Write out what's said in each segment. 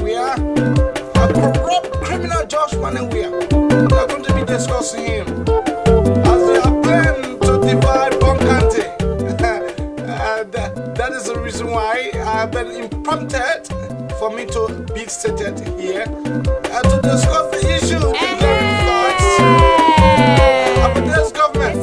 WEAH, a corrupt criminal judgment, and we are going to be discussing him as they are planning to divide Bonkante. That is the reason why I have been prompted for me to be seated here to discuss the issue of this government.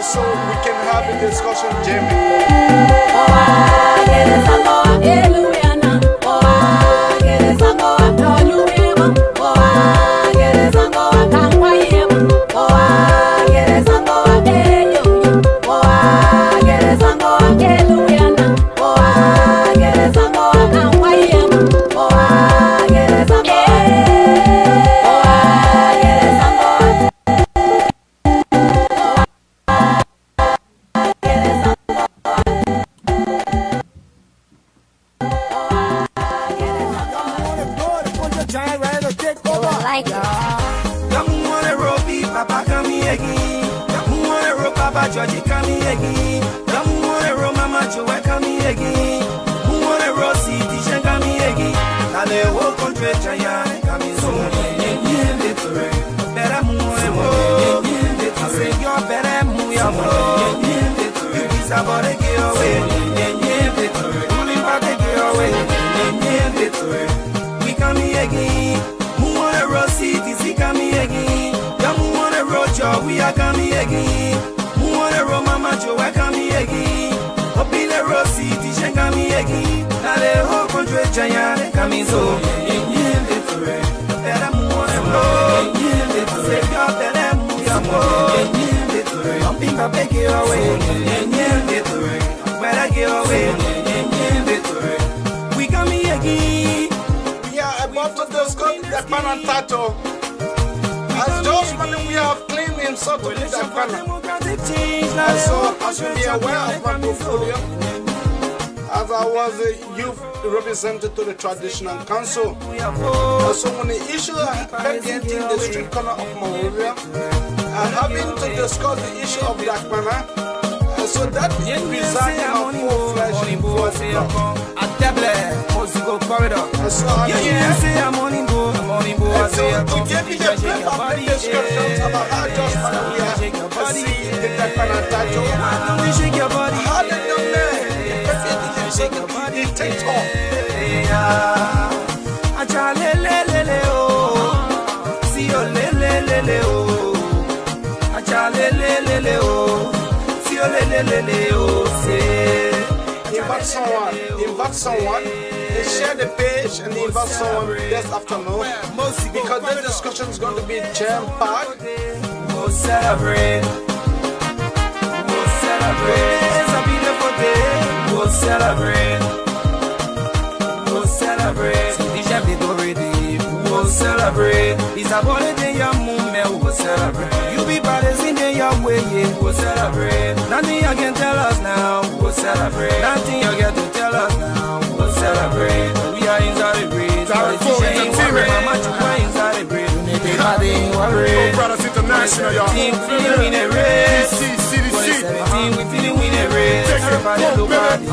So we can have a discussion, Jamie. like it. Papa Kamiegi, Papa Georgie Kamiegi, Mama Joe Kamiegi, Rossi Tisha Kamiegi, and the whole country Chaya Kamizo, better move, I say you're better move, you is about to get away, pulling back to get away, we Kamiegi, Rossi Tisha Kamiegi. We are coming again. Who want to roll Mama Joe? Coming again. Up in the road city, she coming again. Now the whole country, China, coming so. Better move on and roll. Say God, better move your more. Pumping my back away. Better get away. We coming again. We are about to discuss the Japan title. As Josh Manning, we have claimed himself to be that banner. So, as you be aware of my portfolio, as I was a youth representative to the Traditional Council, so when the issue came into the street corner of Monrovia, I happened to discuss the issue of Black Banner, so that resides in our full-fledged voice. So to give you the flip of the descriptions about how Josh Manawia see the Black Banner title, how the young man shake your body, it takes off. Invite someone, and share the page and invite someone this afternoon, because this discussion is going to be jam-packed. We'll celebrate. We'll celebrate. It's a beautiful day. We'll celebrate. We'll celebrate. We'll celebrate. It's a holiday, your movement. We'll celebrate. You be brothers in your way. We'll celebrate. Nothing you can tell us now. We'll celebrate. Nothing you get to tell us now. We'll celebrate. We are inside the breeze. Mama, you are inside the breeze. Oh, Brothers International, y'all. Team feeling win a race. CDC. We feeling win a race. Everybody look at it.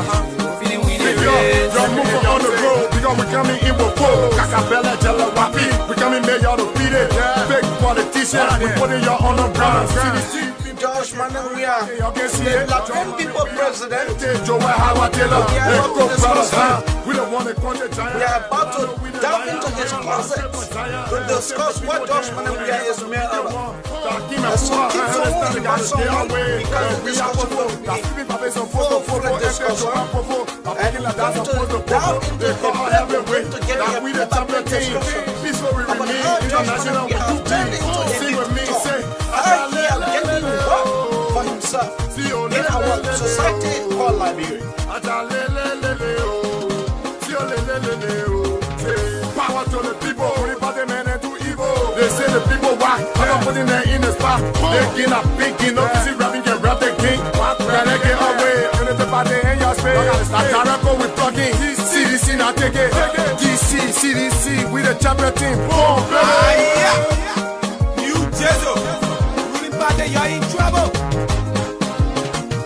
Feeling win a race. Y'all moving on the road because we coming in with four. Kakabella, Jella, Wapi. We coming here, y'all to beat it. Big politician. We putting y'all on the ground. CDC. Josh Manawia, the Black people president. Joe Howard Taylor. We don't want to we are about to dive into his closet to discuss what Josh Manawia is made of. So keep someone, invite someone, because the discussion will be full-fledged discussion. And we're going to dive into the depth to get a better discussion about how Josh Manawia has turned into a big talk. How he is getting work for himself in our society called Liberia. Power to the people, report the men and to evil. They say the people whack, I'm putting them in the spot. They get a big king, no easy rapping, get rap the king. When they get away, and it's about the end your space. I gotta go with plugging, CDC not take it. DC, CDC, we the champion team. Boom, New Jezo, ruling party, you're in trouble.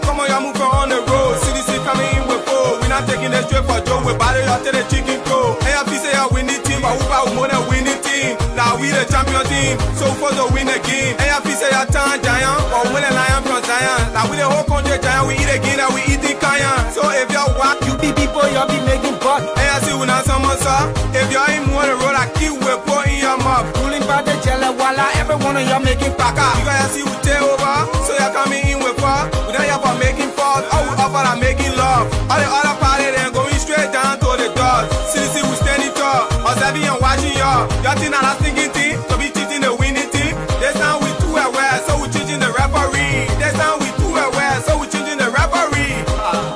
Come on, you're moving on the road. CDC coming in with four. We're not taking the straight for Joe. We're battle out to the chicken crow. AFC say you're winning team, but we're more than winning team. Now we the champion team, so for to win the game. AFC say you're town giant, but we're the lion from Zion. Now we the whole country giant, we eat again, and we eating Kayan. So if you're what, you be people, you'll be making buck. AFC will not summon, sir. If you're in one road, I keep with pour in your mouth. Ruling by the jelly, voila, everyone of you making paka. You guys see we take over, so you're coming in with far. We don't have for making fault, all we offer are making love. All the other party then going straight down to the doors. CDC we standing tall, observing and watching y'all. Y'all think that I'm thinking team, so we cheating the winning team. This time we too aware, so we changing the referee. This time we too aware, so we changing the referee.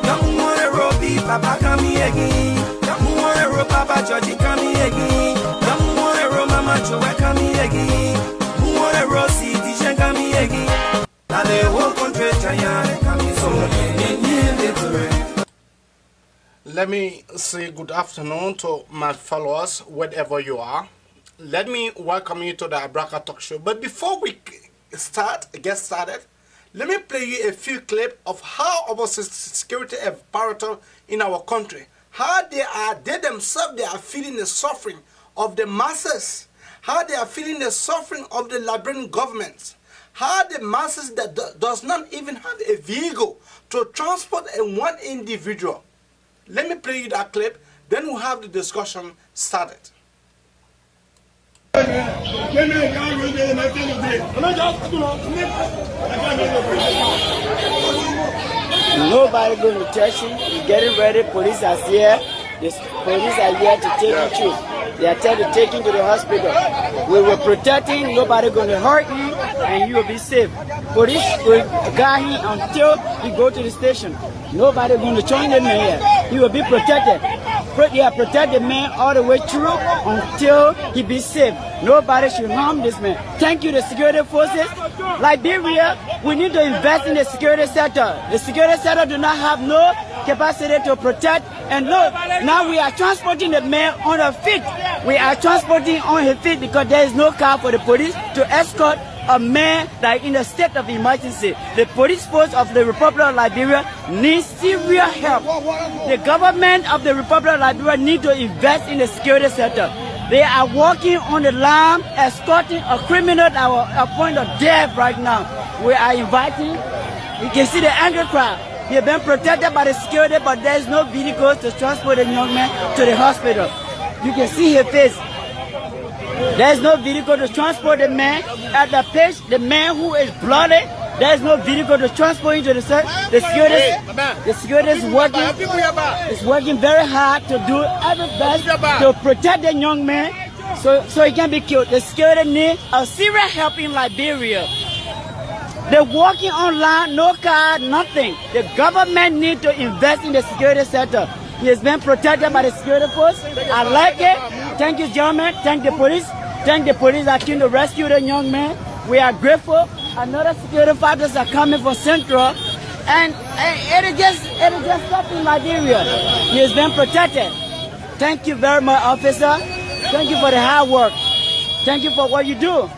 Don't wanna roll beat, Papa coming again. Don't wanna roll Papa Georgie coming again. Don't wanna roll Mama Joe coming again. Don't wanna roll CDC coming again. Now the whole country China coming so. Let me say good afternoon to my followers, wherever you are. let me welcome you to the Abraka Talk Show. But before we get started, let me play you a few clips of how our security apparatus in our country, how they themselves, they are feeling the suffering of the masses, how they are feeling the suffering of the Liberian government, how the masses that does not even have a vehicle to transport one individual. Let me play you that clip, then we'll have the discussion started. Nobody going to touch you. You're getting ready. Police are here. The police are here to take you. They are trying to take you to the hospital. We will protect him. Nobody going to hurt you, and you will be safe. Police will guard him until he go to the station. Nobody going to join him here. He will be protected. Yeah, protect the man all the way through until he be safe. Nobody should harm this man. Thank you, the security forces. Liberia, we need to invest in the security sector. The security sector do not have no capacity to protect. And look, now we are transporting the man on the feet. We are transporting on his feet because there is no car for the police to escort a man that in a state of emergency. The police force of the Republic of Liberia needs serious help. The government of the Republic of Liberia needs to invest in the security sector. They are working on the line, escorting a criminal at a point of death right now. We are inviting, you can see the angry crowd. He has been protected by the security, but there is no vehicle to transport the young man to the hospital. You can see his face. There is no vehicle to transport the man at the place. The man who is bloody, there is no vehicle to transport him to the security. The security is working. It's working very hard to do every best to protect the young man, so he can be killed. The security needs a serious help in Liberia. They're working online, no car, nothing. The government needs to invest in the security sector. He has been protected by the security force. I like it. Thank you, gentlemen. Thank the police. Thank the police that came to rescue the young man. We are grateful. Another security fighters are coming from Central. And it is just stuff in Liberia. He has been protected. Thank you very much, officer. Thank you for the hard work. Thank you for what you do.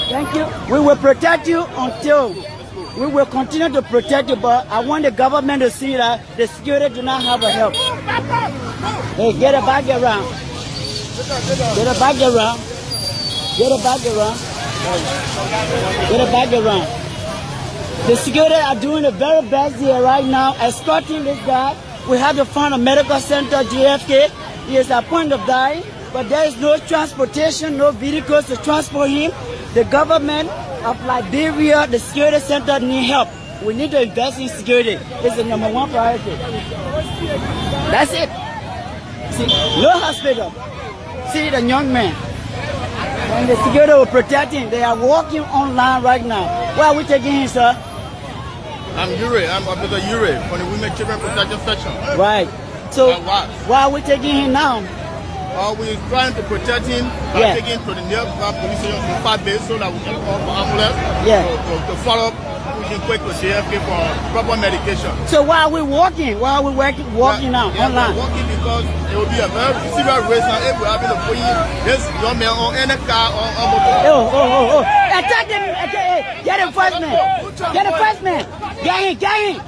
Thank you. We will protect you until we will continue to protect you, but I want the government to see that the security do not have a help. Hey, get it back around. Get it back around. Get it back around. Get it back around. The security are doing the very best here right now, escorting this guy. We have to find a medical center, JFK. He is at point of dying, but there is no transportation, no vehicles to transport him. The government of Liberia, the security center need help. We need to invest in security. It's the number one priority. That's it. See, no hospital. See the young man. And the security will protect him. They are walking online right now. Where are we taking him, sir? I'm Yuri. I'm Officer Yuri from the Women Children Protection Section. Right. So, why are we taking him now? We're trying to protect him by taking him to the nearby police station for 5 days so that we can call for ambulance to follow up pushing quick to CFK for proper medication. So why are we walking? Why are we walking now online? We're walking because it will be a very serious race now if we're having to put this young man on any car or motor. Attack him! Get the first man! Get the first man! Get him!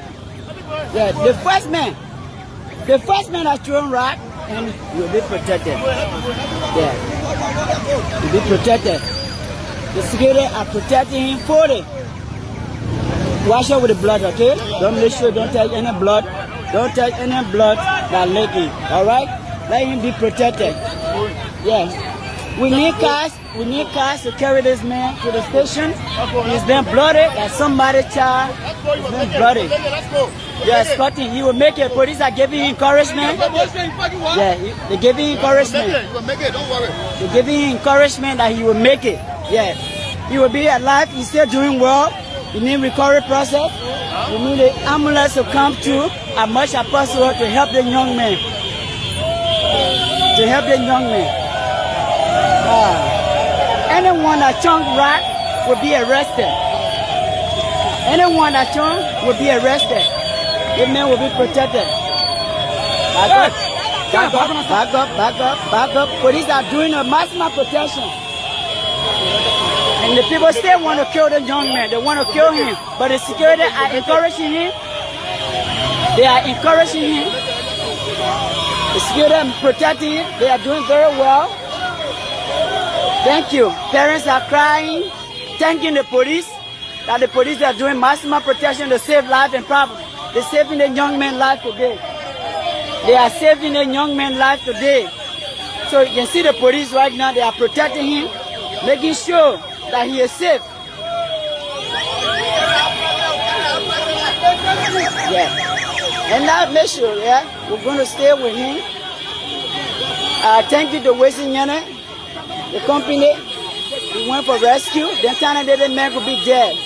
Yeah, the first man. The first man has thrown rock. And you'll be protected. Yeah. You'll be protected. The security are protecting him fully. Wash out with the blood, okay? Don't make sure don't touch any blood. Don't touch any blood that leaking. Alright? Let him be protected. Yeah. We need cars. We need cars to carry this man to the station. He's been blooded like somebody's child. He's been blooded. Yeah, Scotty, he will make it. Police are giving him encouragement. Yeah, they're giving him encouragement. He will make it, don't worry. They're giving him encouragement that he will make it. Yeah. He will be alive. He's still doing well. We need recovery process. We need the ambulance to come to as much as possible to help the young man. To help the young man. Anyone that chunk rat will be arrested. Anyone that chunk will be arrested. The man will be protected. Back up. Police are doing a maximum protection. And the people still want to kill the young man. They want to kill him. But the security are encouraging him. They are encouraging him. The security are protecting him. They are doing very well. Thank you. Parents are crying, thanking the police. That the police are doing maximum protection to save life and property. They're saving the young man's life today. They are saving the young man's life today. So you can see the police right now, they are protecting him, making sure that he is safe. Yeah. And now make sure, yeah, we're going to stay with him. Thank you to Western Union, the company. We went for rescue. Then time that the man could be dead.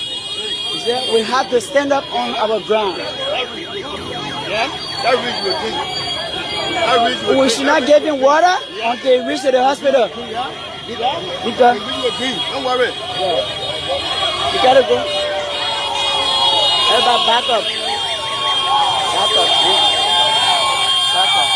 We have to stand up on our ground. We should not give him water until he reaches the hospital. Because don't worry. You gotta go. Everybody back up. Back up. Back up.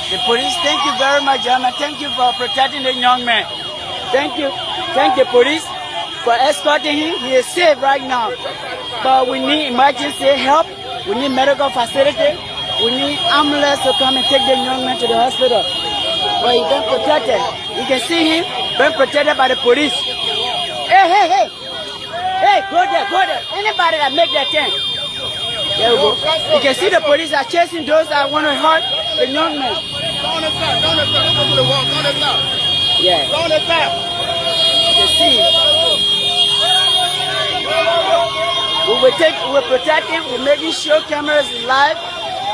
The police, thank you very much, gentlemen. Thank you for protecting the young man. Thank you. Thank the police for escorting him. He is safe right now. But we need emergency help. We need medical facility. We need ambulance to come and take the young man to the hospital. But he's been protected. You can see him being protected by the police. Hey, go there. Anybody that make that thing. There we go. You can see the police are chasing those that want to hurt the young man. Yeah. You can see. We will protect him. We're making sure cameras is live.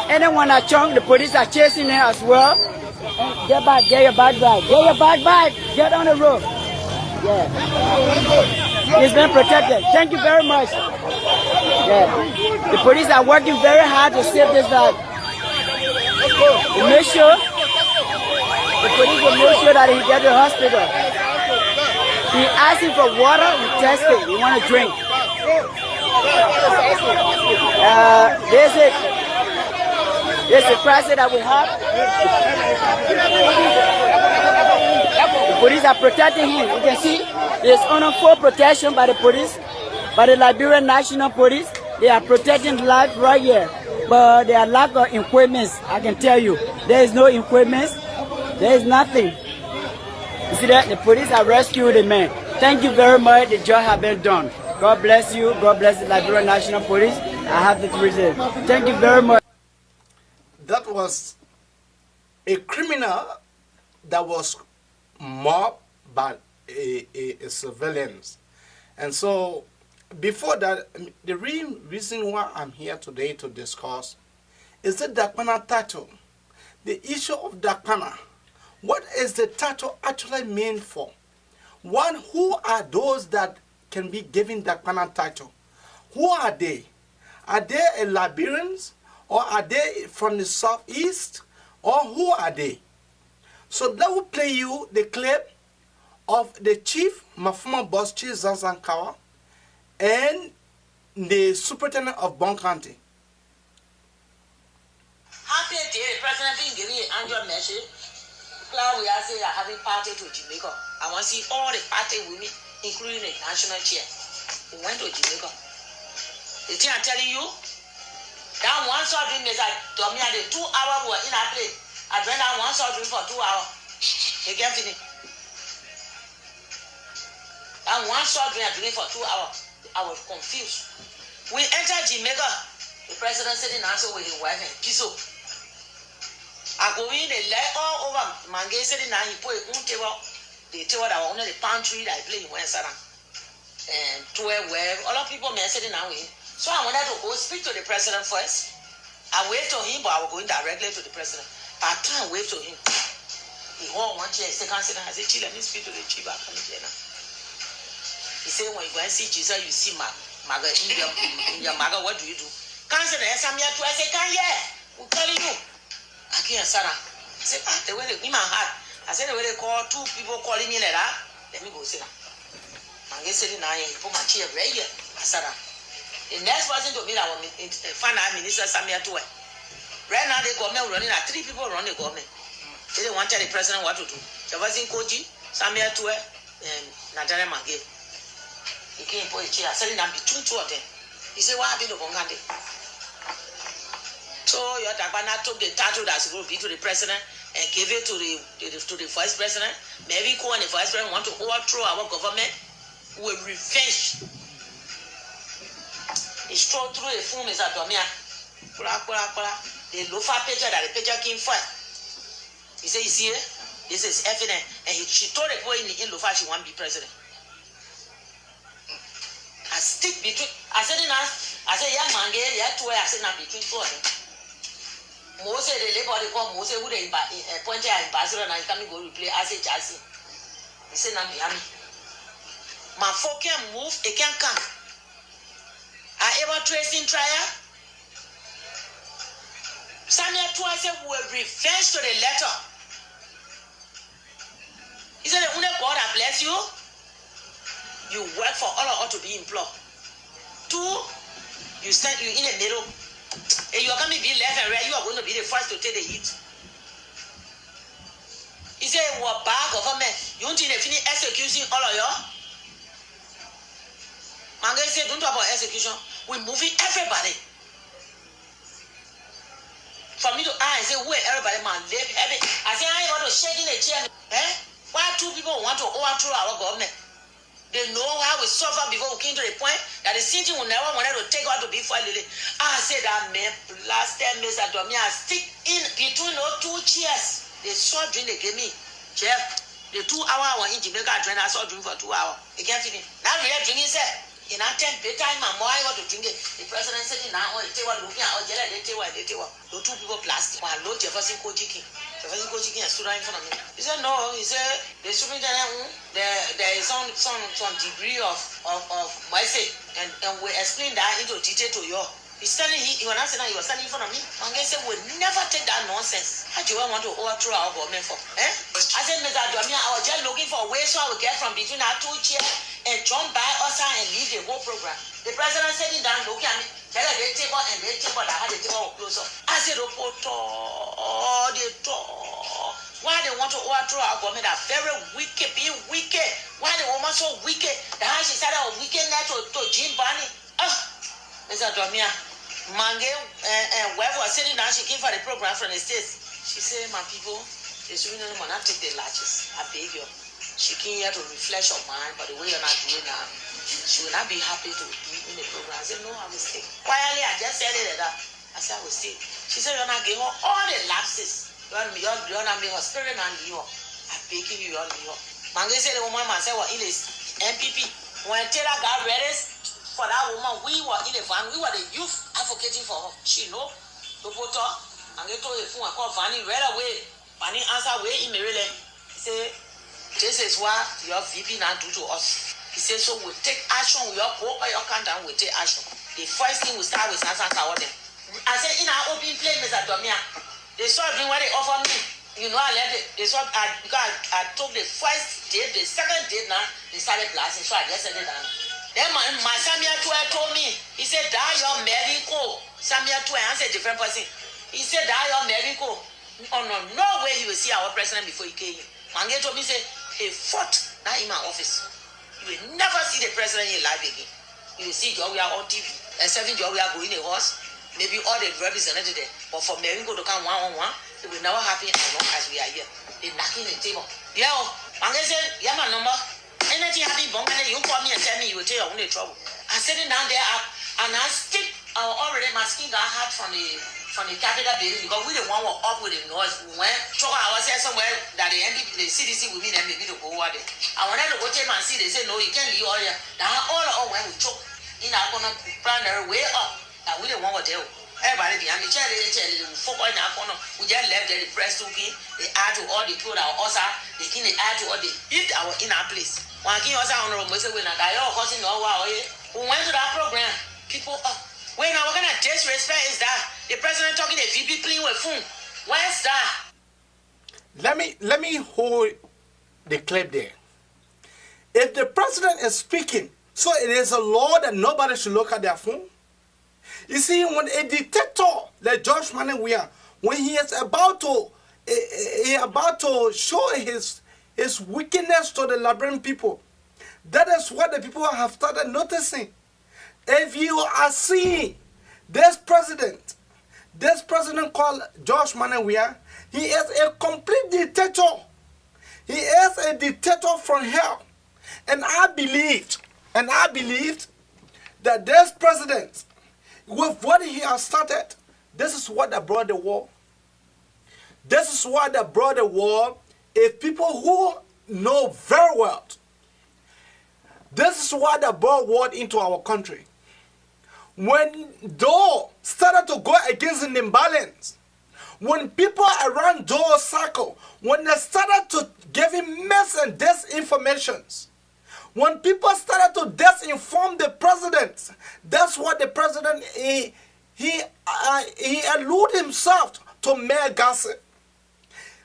Anyone that chunk, the police are chasing him as well. And get back, get your bag back. Get your bag back. Get on the road. Yeah. He's been protected. Thank you very much. Yeah. The police are working very hard to save this life. We make sure the police will make sure that he gets to the hospital. He asking for water, we test it. We want to drink. There's a crisis that we have. The police are protecting him. You can see there's under full protection by the police, by the Liberian National Police. They are protecting life right here. But there are lack of equipment, I can tell you. There is no equipment. There is nothing. You see that? The police are rescuing the man. Thank you very much. The job has been done. God bless you. God bless the Liberian National Police. I have the reason. Thank you very much. That was a criminal that was mobbed by a civilians. And so, before that, the real reason why I'm here today to discuss is the Dakpana title. The issue of Dakpana. What is the title actually mean for? One, who are those that can be given Dakpana title? Who are they? Are they Liberians? Or are they from the southeast? Or who are they? So that will play you the clip of the chief, my former boss, Chief Zanzankawa, and the superintendent of Bon County. Happy day, the president been giving you Andrew message. Cloud, we are saying having party to Jamaica. I want to see all the party women, including the national chair. We went to Jamaica. The thing I'm telling you, that one short drink is like, to me, the 2 hours were in a play. I drank that one short drink for 2 hours. They get finished. That one short drink I drank for 2 hours. I was confused. We entered Jamaica. The president sitting answer with his wife and Kiso. I go in, they lay all over. Mange sitting down, he put a table. The table that was only the pantry that I play in West Sara. And 12 where all of people may sitting down with him. So I wanted to go speak to the president first. I waved to him, but I was going directly to the president. I turned and waved to him. He hold one chair, second sit down. I said, Chief, let me speak to the chief. I come here now. He said, when you go and see Jesus, you see Maga in your Maga, what do you do? Can't say there's some here too. I said, can't we're calling you. I can't Sarah. I said, the way they in my heart. I said, the way they call 2 people calling me like that, let me go sit down. I'm getting now, you put my chair right here. The next person to meet our finance minister, Samia Tue. Right now, the government running at 3 people run the government. They didn't want to tell the president what to do. The person Koji, Samia Tue, and Natana Mage. He came for a chair, selling them between 2 of them. He said, what happened to Bongande? So your Tabana took the title that's going to be to the president and gave it to the vice president. Maybe Ko and the vice president want to overthrow our government with revenge. He strode through the phone is a domia. The lofa picture that the picture came for. He said, you see it? This is evident. And she told the boy in lofa she want to be president. I stick between. I said, yeah, man, yeah, 2 I said, now between 2 of them. Mose the labor they call Mose who they appointed ambassador and coming go to play as a chassis. He said, now Miami. My folk can move, it can come. I ever tracing trial. Samia twice will revenge to the letter. He said, when God I bless you, you work for all of us to be employed. 2, you stand you in the middle. And you are coming to be left and right, you are going to be the first to take the heat. He said, what bad government? You want to finish executing all of you? Manga said, don't talk about execution. We're moving everybody. For me to say, where everybody man live heavy. I say, I want to shake in a chair. Why 2 people want to overthrow our government? They know how we suffer before we came to the point that the city will never want to take out to be for Lily. I said that man blasted Mr. Domia stick in between those 2 chairs. They saw drink they gave me. Jeff, the 2 hour in Jamaica drink, I saw drink for 2 hours. They can't finish. Now we are drinking, sir. In a 10 bedtime, my boy got to drink it. The president said, now, they were looking at all, they were. The 2 people plastic. My Lord Jefferson Kojikin. Jefferson Kojikin stood right in front of me. He said, no, he said, the superintendent, there is some degree of mercy. And we explain that into detail to you. He's standing, he was not saying he was standing in front of me. And they said, we'll never take that nonsense. How do you want to overthrow our government for? I said, Mr. Domia, I was just looking for ways so I would get from between our 2 chairs and jump by us and leave the whole program. The president sitting down looking at me, tell her the table and the table that had the table close up. I said, why they want to overthrow our government are very wicked, being wicked. Why the woman so wicked? The how she started a wickedness to Jim Barney. Mr. Domia, Mange and whoever was sitting down, she came for the program from the States. She said, my people, the Suriname will not take the latches. I beg you. She came here to refresh her mind, but the way you're not doing now, she will not be happy to be in the program. I said, no, I will stay. Quietly, I just said it like that. I said, I will stay. She said, you're not giving her all the lapses. You're not making her spirit and leave her. I beg you, you're leave her. Mange said, the woman myself was in the MPP. When Taylor got ready for that woman, we were in the van. We were the youth advocating for her. She know. The photo, and they told the phone, I called Fanny right away. Fanny answered way in Maryland. He said, this is what your VP now do to us. He said, so we'll take action. We all go or your country and we'll take action. The first thing we start with is answer them. I said, in our open play, Mr. Domia, they saw doing what they offer me. You know, I left it. They saw, because I took the first date, the second date now, they started blasting. So I just said it down. Then my Samia Tue told me, he said, that your Americo. Samia Tue, I said, different person. He said, that your Americo. Oh, no way you will see our president before he came here. Mange told me, say, he fought now in my office. You will never see the president in life again. You will see Joe, we are on TV. And 7 Joe, we are going in a horse. Maybe all the represented there. But for America to come one-on-one, it will never happen as long as we are here. They're knocking the table. Yeah, Mange said, yeah, my number. Anything happen, you call me and tell me you will take your own trouble. I'm sitting down there and I stick already my skin got hot from the Capitol building because we the one were up with the noise. We went I was there somewhere that the CDC will be there maybe to go over there. I wanted to go take my seat. They said no, you can't leave all here. Now all when we choke in our corner primary way up that we the one were there. Everybody behind me, they focus in our corner. We just left there, the press took in, they add to all the people that were also, they can add to all the hit our in our place. When I also on the room, we said, we went to that program, people up. When now what kind of disrespect is that? The president talking the VP playing with phone. Where's that? Let me hold the clip there. If the president is speaking, so it is a law that nobody should look at their phone. You see, when a dictator like George WEAH, when he is about to show his wickedness to the Liberian people, that is what the people have started noticing. If you are seeing this president called George WEAH, he is a complete dictator. He is a dictator from hell. And I believed that this president, with what he has started, this is what that brought the war. This is what that brought the war. If people who know very well, this is what that brought war into our country. When Doe started to go against an imbalance, when people around Doe's circle, when they started to give him mis and disinformations, when people started to disinform the president, that's what the president, he allured himself to mere gossip.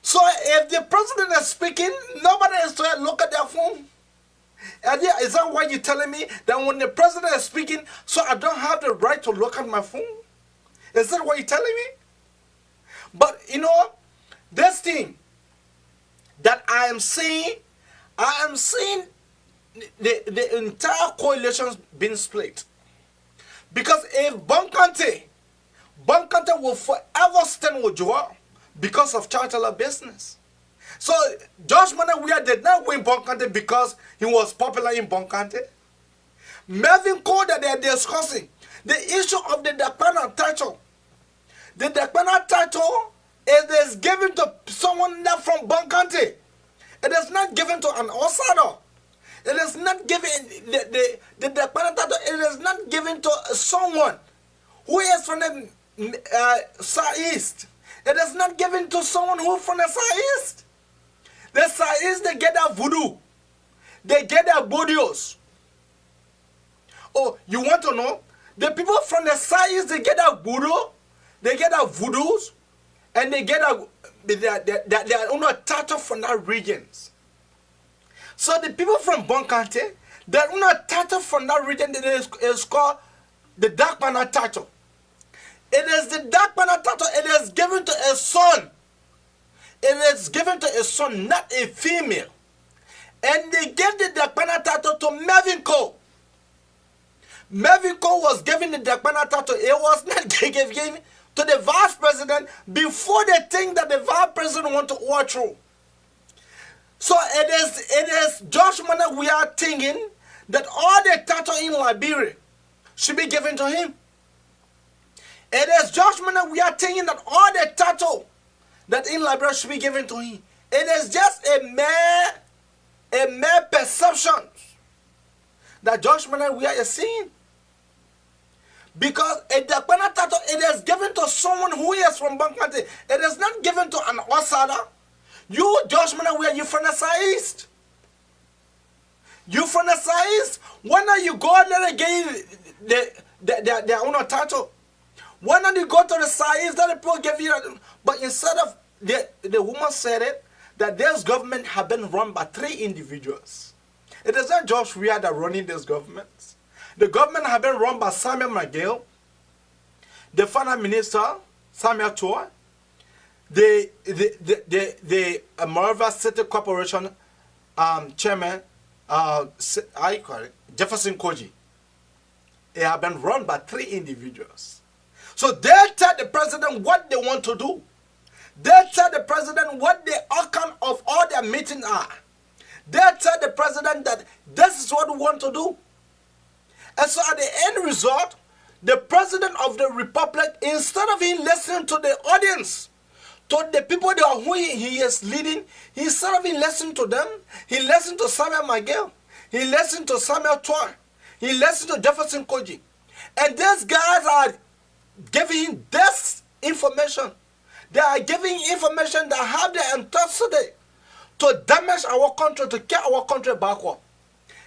So if the president is speaking, nobody is to look at their phone. And yeah, is that why you're telling me that when the president is speaking, so I don't have the right to look at my phone? Is that what you're telling me? But you know, this thing that I am seeing the entire coalition being split. Because if Bonkante will forever stand with Joao because of charter business. So George WEAH did not win Bonkante because he was popular in Bonkante. Melvin Cole that they are discussing, the issue of the Dakpana title. The Dakpana title is given to someone not from Bonkante. It is not given to an Osado. It is not given, the Dakpana title, it is not given to someone who is from the Southeast. It is not given to someone who is from the Southeast. The Southeast, they get their voodoo. They get their bodios. Oh, you want to know? The people from the Southeast, they get their voodoo, they get their voodoos, and they get their own title from that regions. So the people from Bonkante, their own title from that region is called the Dakpana title. It is the Dakpana title. It is given to a son. It is given to a son, not a female. And they gave the Dakpana title to Melvin Cole. Melvin Cole was given the Dakpana title. It was not given to the vice president before they think that the vice president want to overthrow. So it is George WEAH thinking that all the title in Liberia should be given to him. It is George WEAH thinking that all the title that in Liberia should be given to him. It is just a mere perception that George WEAH is seeing. Because a Dakpana title, it is given to someone who is from Bonkante. It is not given to an Osada. You, George WEAH, you from the Southeast. You from the Southeast. When are you go there again their own title? Why not you go to the Southeast that the people give you? But instead of, the woman said it, that this government have been run by 3 individuals. It is not George WEAH that running this government. The government have been run by Samuel McGill, the finance minister, Samuel Toa, the Morava City Corporation chairman, Jefferson Koji. They have been run by 3 individuals. So they tell the president what they want to do. They tell the president what the outcome of all their meetings are. They tell the president that this is what we want to do. And so at the end result, the president of the republic, instead of him listening to the audience, to the people that who he is leading, instead of him listening to them, he listened to Samuel McGill, he listened to Samuel Toa, he listened to Jefferson Koji. And these guys are giving him this information. They are giving information that have the intensity to damage our country, to get our country backward.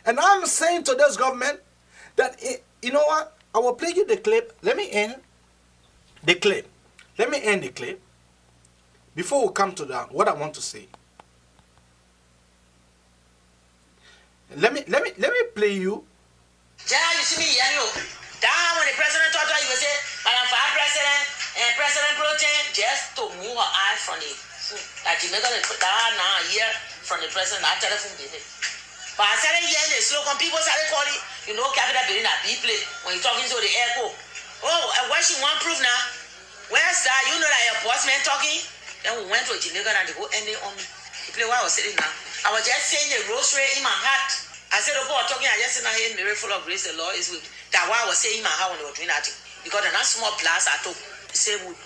And I'm saying to this government that, you know what, I will play you the clip. Let me end the clip. Let me end the clip before we come to that, what I want to say. Let me play you. General, you see me here, you. Down when the president talked to you, will say, Madam Vice President and President Protein, just to move her eyes from the food. Like Jamaica, they put down now a year from the president, not telephone business. But I started hearing the slogan, people started calling, you know, capital building a B play when you're talking to the echo. Oh, and what she want proof now? Where's that? You know that your boss man talking? Then we went to Jamaica and they go ending on me. The play while I was sitting down. I was just saying the rosary in my heart. I said, oh, boy, talking, I just said, I hear miracle of grace, the Lord is with. That's why I was saying in my heart when they were doing that thing. Because they're not small blast I took. They say, we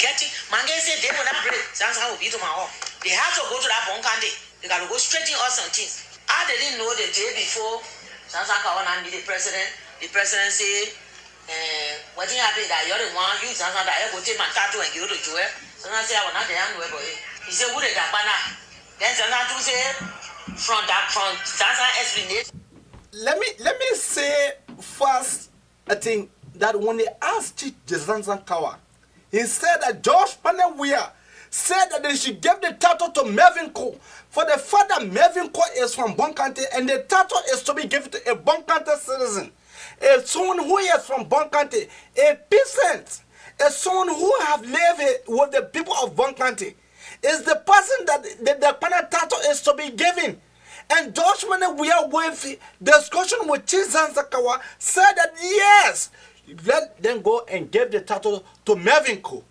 get it. Man, they say they will not break. That's how we beat them all. They have to go to that Bonkande. They got to go straighten us some things. I didn't know the day before. Sansan Kawana meet the president. The president said, what did happen that you're the one, you Sansan, that I go take my tattoo and give it to Joel. So I said, I will not the young boy. He said, who did that banner? Then Sansan said, from Sansan explanation. Let me say first, I think that when they asked Chief Sansan Kawa, he said that George WEAH said that they should give the title to Melvin Cole. For the fact that Melvin Cole is from Bonkante and the title is to be given to a Bonkante citizen. A someone who is from Bonkante, a peasant, a someone who have lived with the people of Bonkante, is the person that the title is to be given. And George WEAH with discussion with Chief Sansan Kawa said that yes, let them go and give the title to Melvin Cole.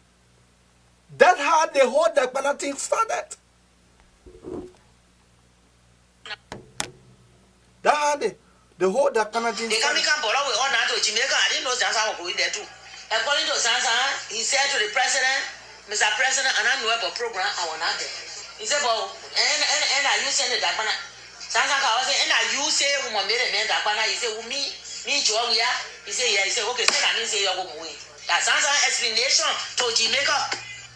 That's how the whole Dakbana thing started. That's how the whole Dakbana thing They started. come borrow with all that to Jamaica. I didn't know Sansan was going there too. According to Sansan, he said to the president, Mr. President, and I know about program, I want not there. He said, well, and I use the Dakbana. Sansan Kawa said, and I use say, woman made a man Dakbana. He said, me, George WEAH. He said, yeah. He said, okay, so I didn't say you're going to win. That's Sansan explanation to Jamaica.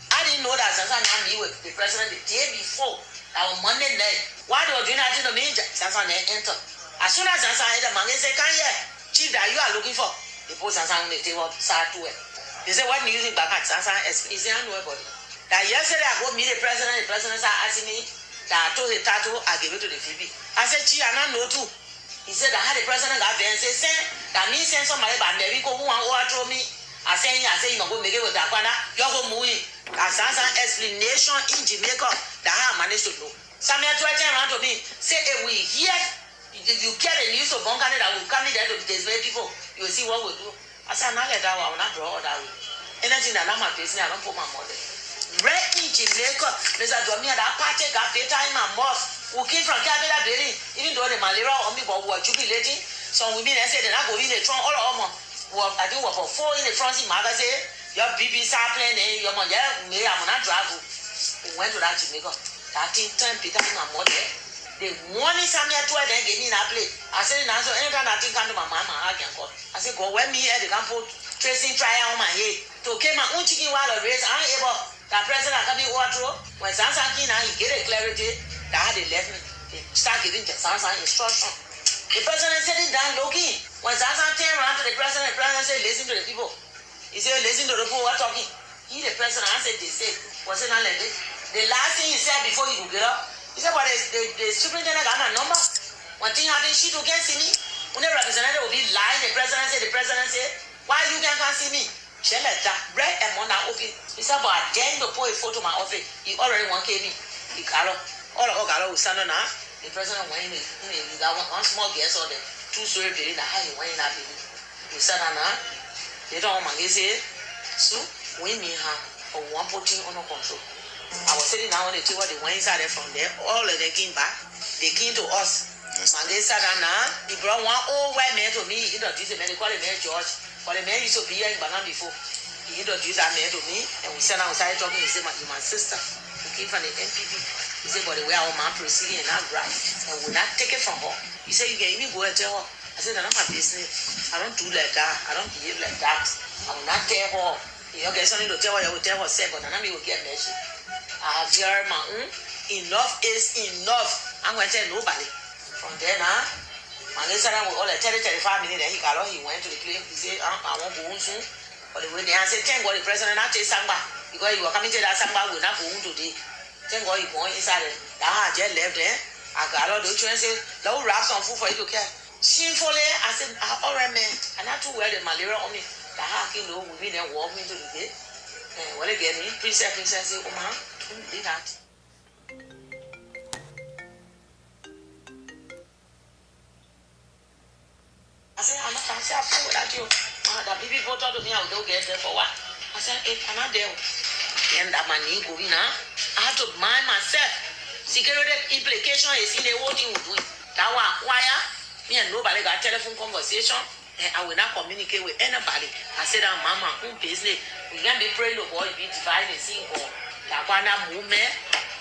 I didn't know that Sansan had me with the president the day before. That was Monday night. Why they were doing that in the mean? Sansan then enter. As soon as Sansan entered, man, they said, can you, Chief, that you are looking for? They put Sansan on the table, start to it. They said, what music back at Sansan? He said, I know about it. That yesterday I go meet the president started asking me that I told the tattoo, I gave it to the VP. I said, Chief, I don't know too. He said, that how the president got there and said, send, that means send somebody, but maybe go who want to overthrow me. I say, you know, go make it with that banner. You're going to move it. That's an explanation in Jamaica that I managed to know. Some are trying around to me, say, if we hear, you get the news of Bonkane that will come in there to display people, you will see what we do. I said, I'm not like that, I will not draw all that way. Anything that I'm not facing, I don't put my mother. Right in Jamaica, there's a domain that party got better in my mouth. Who came from capital building, even though the malaria on me were jubilating. Some women said, they're not going in the trunk all over. Well, I think we're for 4 in the front in magazine. Your BB sapling and your mother, me, I'm not travel. We went to that Jamaica. That thing turned Peter in my mother. The morning Samuel 12 then gave me that plate. I said, now, so anytime that thing come to my mama, I can call. I said, go when me at the camp put tracing trial on my head. To keep my own chicken while the race, I'm able. That president coming overthrow. When Sansan came now, he get a clarity that had they left me. They start giving the Sansan instruction. The president said it down looking. When Sansan turned around to the president said, listen to the people. He said, listen to the people who are talking. He, the president, answered, they said, was it not like this? The last thing he said before he would get up, he said, but the superintendent got my number. One thing happened, she too can't see me. When the representative will be lying, the president said, why you can't see me? She let that bread and money open. He said, but I dare to put a photo my office. He already one came in. He got up. All of us will stand on now. The president went in. He got one small guest on the 2-story building. How he went in that building. He said, now, they don't want to say, so we mean her for one putting under control. I was sitting down on the table. They went inside there from there. All of them came back. They came to us. And they sat down now. He brought one old white man to me. He introduced the man. They call the man George. But the man used to be here in Banana before. He introduced that man to me. And we sat down and started talking. He said, you're my sister. He came from the MPP. He said, but the way our man proceeding and not right. And we'll not take it from her. He said, you can even go and tell her. I said, that's not my business. I don't do like that. I don't behave like that. I will not tell her. You get something to tell her, you will tell her, but then I will get messy. I have heard my own. Enough is enough. I'm going to tell nobody. From there now, and they said I was all 35 minutes. Then he went to the place. He said, I won't go home soon. But the way they said, thank God the president not take Samba. Because you were coming to that Samba, we're not going today. Thank God he going inside. That I just left there. I got all the children say, "Don't wrap some food for you to care." Shamefully, I said, "All right, man, and not too well the malaria on me. The hacking low with me then walk me to the gate. Well, again, princess, say, oh, man, did that." I said, I'm not without you. The people told me I would go get there for what? I said, I'm not there. And that my name going now. I have to mind myself. Security implication is in the whole thing we doing. That one wire. Me and nobody got telephone conversation. And I will not communicate with anybody. I said, Mama, business. We can't be praying the boy be divided and seeing God. That one movement,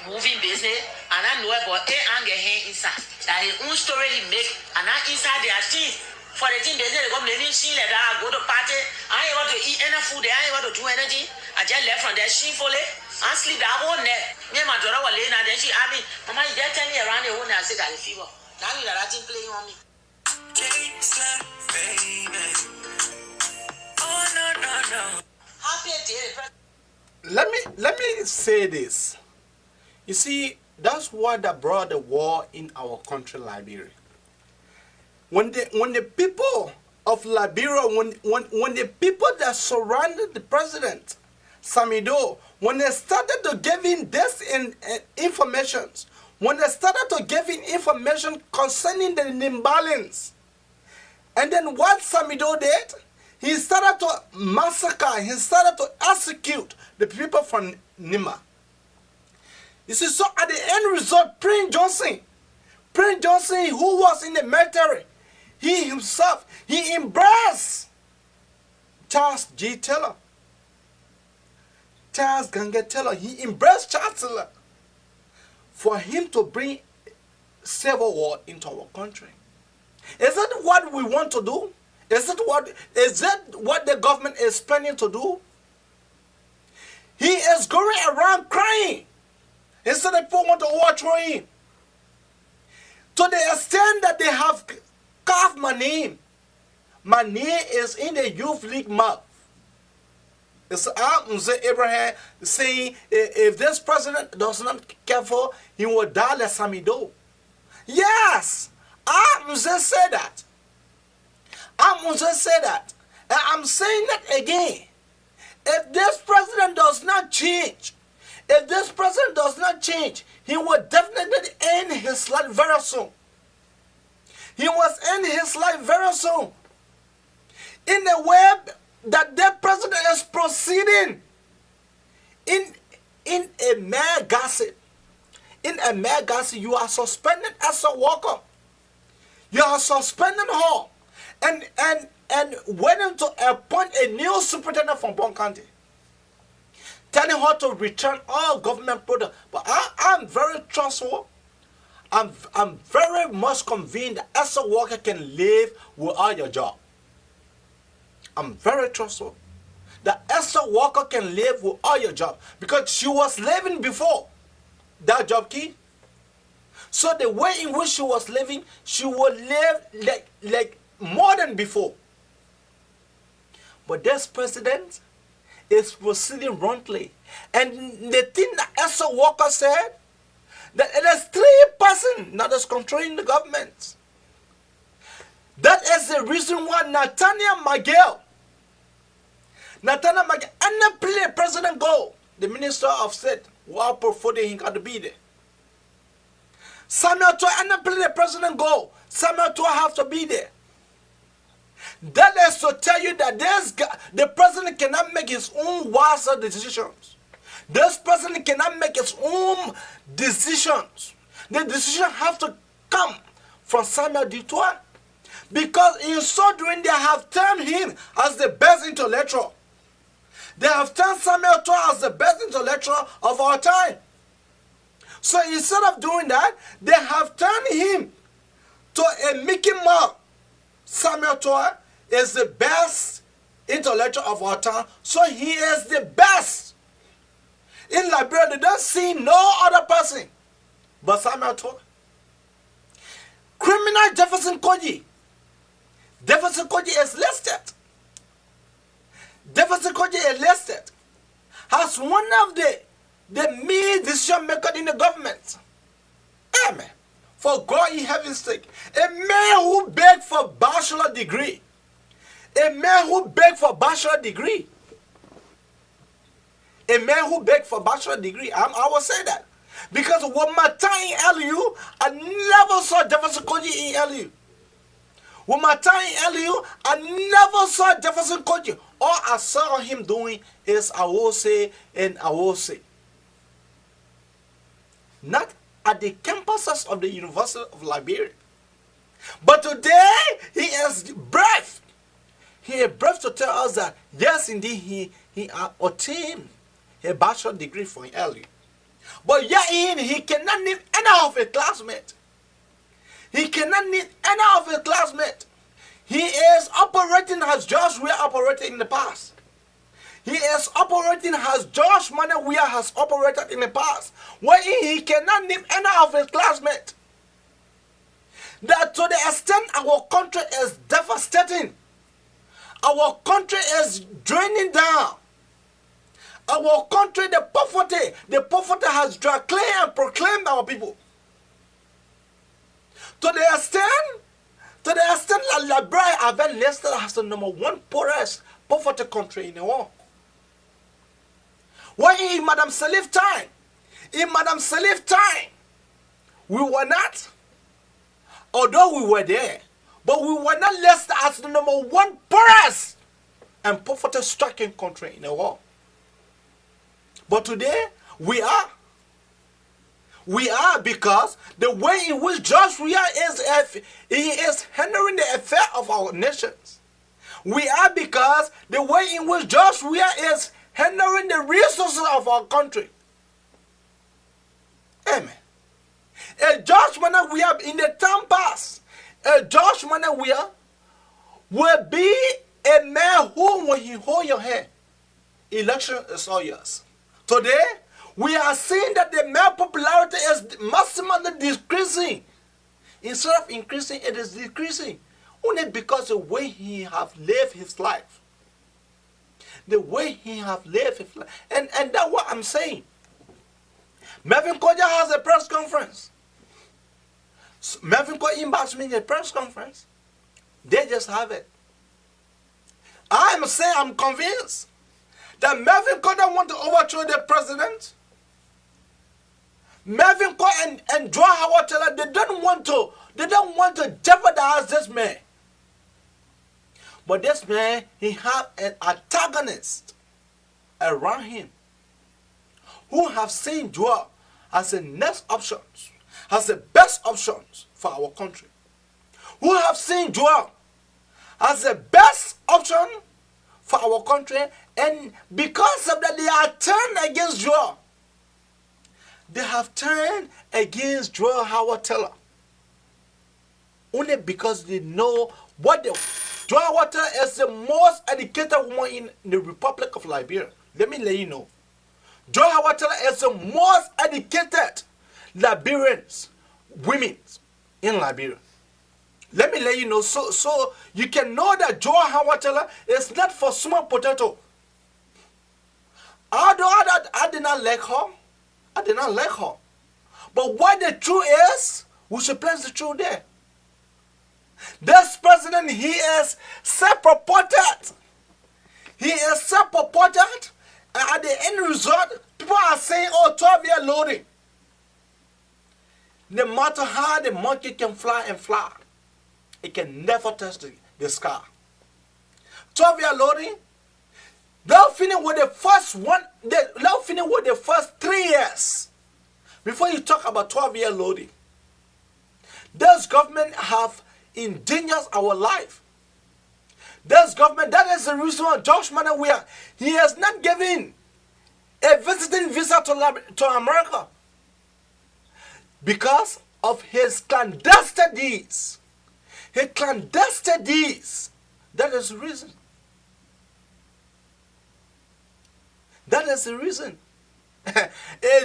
moving business. And I know about anger inside. That his own story he make. And I inside their team. For the team business, they go maybe see that I go to party. I ain't able to eat any food. I ain't able to do anything. I just left from there shamefully. I sleep that whole night. Me and my daughter were laying and then she asked me, Mama, you just tell me around the whole night. I said, that the fever. Now you that thing playing on me. Oh, no. Happy day. Let me say this. You see, that's what that brought the war in our country, Liberia. When the people of Liberia, when the people that surrounded the president, Samido, when they started to give in this information, when they started to give in information concerning the imbalance, and then what Samido did, he started to massacre, he started to execute the people from Nima. You see, so at the end result, Prince Johnson, who was in the military, he himself, he embraced Charles G. Taylor. Charles Ganget Taylor, he embraced Charles Taylor for him to bring civil war into our country. Is that what we want to do? Is that what the government is planning to do? He is going around crying. Instead of people want to overthrow him. To the extent that they have carved my name. My name is in the Youth League map. It's Abraham saying, if this president does not be careful, he will die like Samido. Yes, Moses said that. Moses said that. And I'm saying that again. If this president does not change, he will definitely end his life very soon. He will end his life very soon. In the way that the president is proceeding, in a mere gossip, you are suspended as a worker. You are suspended her and waiting to appoint a new superintendent from Bon County, telling her to return all government products. But I'm very trustful. I'm very much convinced that as a worker can live without your job. I'm very trustful that as a worker can live without your job, because she was living before that job key. So the way in which she was living, she would live like more than before. But this president is proceeding wrongly. And the thing that as a worker said, that it is 3 persons that is controlling the government. That is the reason why Nathaniel Magel, and the play President Go, the Minister of State, while portfolio he got to be there. Samuel Toa and the play President Go, Samuel Toa have to be there. That is to tell you that the president cannot make his own wise decisions. This president cannot make his own decisions. The decision have to come from Samuel Toa, because in so doing they have termed him as the best intellectual. They have turned Samuel Toa as the best intellectual of our time. So instead of doing that, they have turned him to a Mickey Mouse. Samuel Toa is the best intellectual of our time, so he is the best. In Liberia, they don't see no other person but Samuel Toa. Criminal Jefferson Koji. Jefferson Koji is listed. Jefferson Koji is listed as one of the main decision makers in the government. Amen. For God in heaven's sake. A man who begged for bachelor degree. A man who begged for bachelor degree. A man who begged for bachelor degree. I will say that. Because when my time in LU, I never saw Jefferson Koji in LU. When my time in LU, I never saw Jefferson Koji. All I saw him doing is I will say and I will say. Not at the campuses of the University of Liberia. But today, he is brave. He is brave to tell us that, yes, indeed, he obtained a bachelor degree from LU. But yet he cannot name any of his classmates. He cannot name any of his classmates. He is operating as Josh WEAH operated in the past. He is operating as Josh WEAH has operated in the past. Where he cannot name any of his classmates. That to the extent our country is devastating. Our country is draining down. Our country, the poverty has declared and proclaimed our people. To the extent that Liberia have been listed as the #1 poorest poverty country in the world. Why in Madam Salif time, we were not, although we were there, but we were not listed as the #1 poorest and poverty-stricken country in the world. But today, we are. We are because the way in which Josh WEAH is handling the affair of our nations. We are because the way in which Josh WEAH is handling the resources of our country. Amen. A Josh WEAH in the time past, a Josh WEAH will be a man who, when he hold your hand, election is all yours. Today, we are seeing that the male popularity is maximally decreasing. Instead of increasing, it is decreasing. Only because the way he have lived his life. The way he have lived his life. And that's what I'm saying. Melvin Koja has a press conference. Melvin Koja inboxed me in a press conference. They just have it. I'm saying, I'm convinced that Melvin Koja want to overthrow the president. Melvin Koja and Joe Howard Taylor, they don't want to jeopardize this man. But this man, he have an antagonist around him who have seen Joe as the next options, as the best options for our country. Who have seen Joe as the best option for our country, and because of that, they are turned against Joe. They have turned against Joe Howard Taylor. Only because they know what Joe Howard Taylor is the most educated woman in the Republic of Liberia. Let me let you know. Joe Howard Taylor is the most educated Liberians, women in Liberia. Let me let you know, so you can know that Joe Howard Taylor is not for small potato. Although I did not like her, but what the truth is, we should place the truth there. This president, he is self-purported. He is self-purported, and at the end result, people are saying, oh, 12-year loading. No matter how the monkey can fly and fly, it can never touch the sky. 12-year loading, they'll finish with the first one, they'll finish with the first 3 years before you talk about 12-year loading. This government have endangered our life. This government, that is the reason why Josh WEAH, he has not given a visiting visa to America because of his clandestine deeds. His clandestine deeds. That is the reason. That is the reason.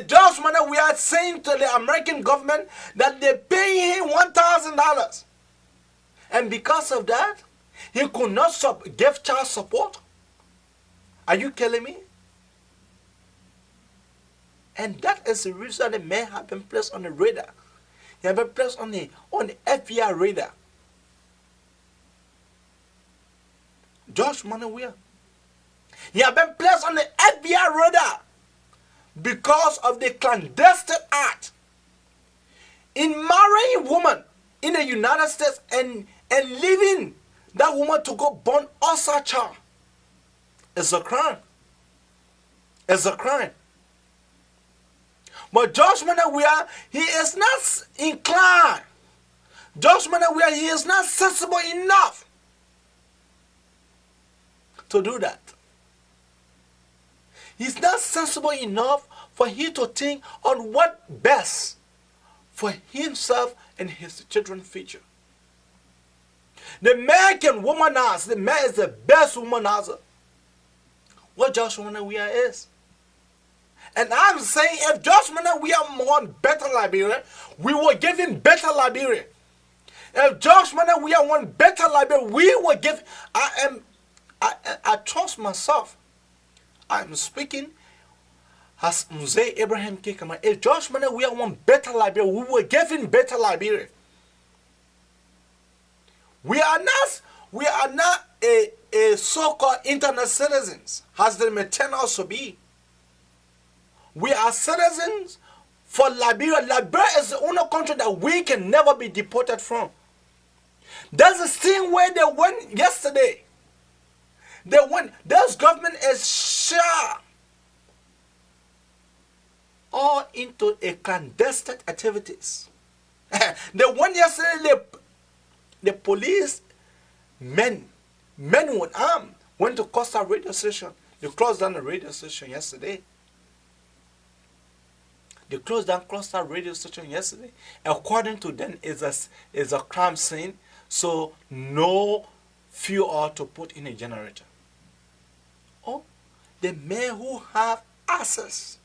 Josh WEAH saying to the American government that they pay him $1,000. And because of that, he could not give child support. Are you killing me? And that is the reason the man have been placed on the radar. He has been placed on the FBI radar. Josh Manawia. He has been placed on the FBI radar because of the clandestine act in marrying a woman in the United States and leaving that woman to go born also child. It's a crime. It's a crime. But Josh Manawia, he is not inclined. Josh Manawia, he is not sensible enough to do that. He's not sensible enough for him to think on what best for himself and his children's future. The man can womanize. The man is the best womanizer. What Josh Manawia is. And I'm saying if Josh Manawia want better Liberia, we will give him better Liberia. If Josh Manawia want better Liberia, we will give. I trust myself. I'm speaking as Mzee Abraham Kekama. If Josh Manawia want better Liberia, we will give him better Liberia. We are not a so-called internet citizens, as they may turn out to be. We are citizens for Liberia. Liberia is the only country that we can never be deported from. That's the same way they went yesterday. They went. This government is sure all into a clandestine activities. They went yesterday. The police men with arms went to Costa radio station. They closed down the radio station yesterday. They closed down Costa radio station yesterday. According to them, is a crime scene, so no fuel to put in a generator. Oh, the man who have access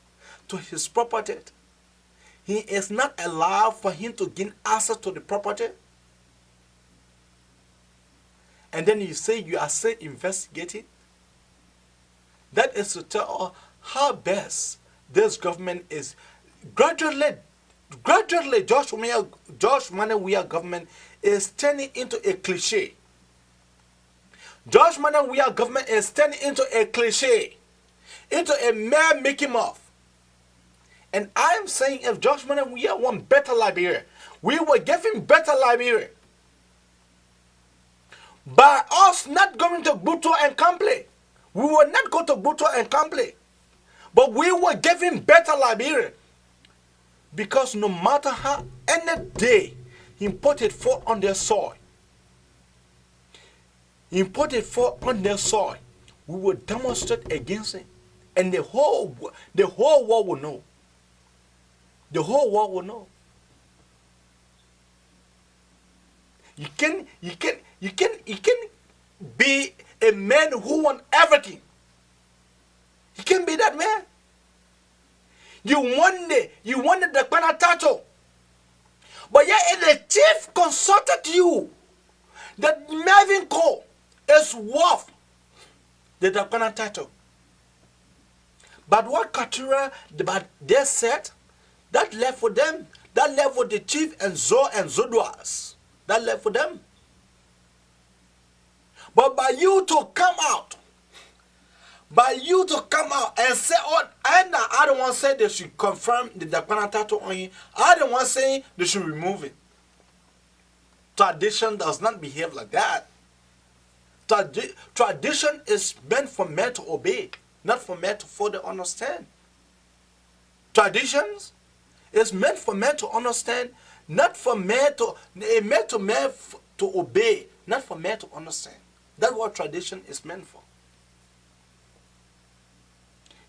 to his property, he is not allowed for him to gain access to the property. And then you say you are still investigating. That is to tell us how best this government is. Gradually, Josh Manawia government is turning into a cliche. Josh Manawia government is turning into a cliche, into a mere making of. And I am saying if Josh Manawia want better Liberia, we will give him better Liberia. By us not going to Buto and complain. We will not go to Buto and complain. But we will give him better Liberia. Because no matter how any day he put it forth on their soil, we will demonstrate against him. And the whole world will know. The whole world will know. You can be a man who wants everything. You can be that man. You wanted the Kwana title. But yet the chief consulted you that Melvin Cole is worth the Kwana title. But what Katura, they said, that left for them. That left for the chief and Zodwas. That left for them. But by you to come out and say, oh, and I don't want to say they should confirm the Dakwana tattoo on you. I don't want to say they should remove it. Tradition does not behave like that. Tradition is meant for men to obey, not for men to further understand. Traditions is meant for men to understand, not for men to obey, not for men to understand. That's what tradition is meant for.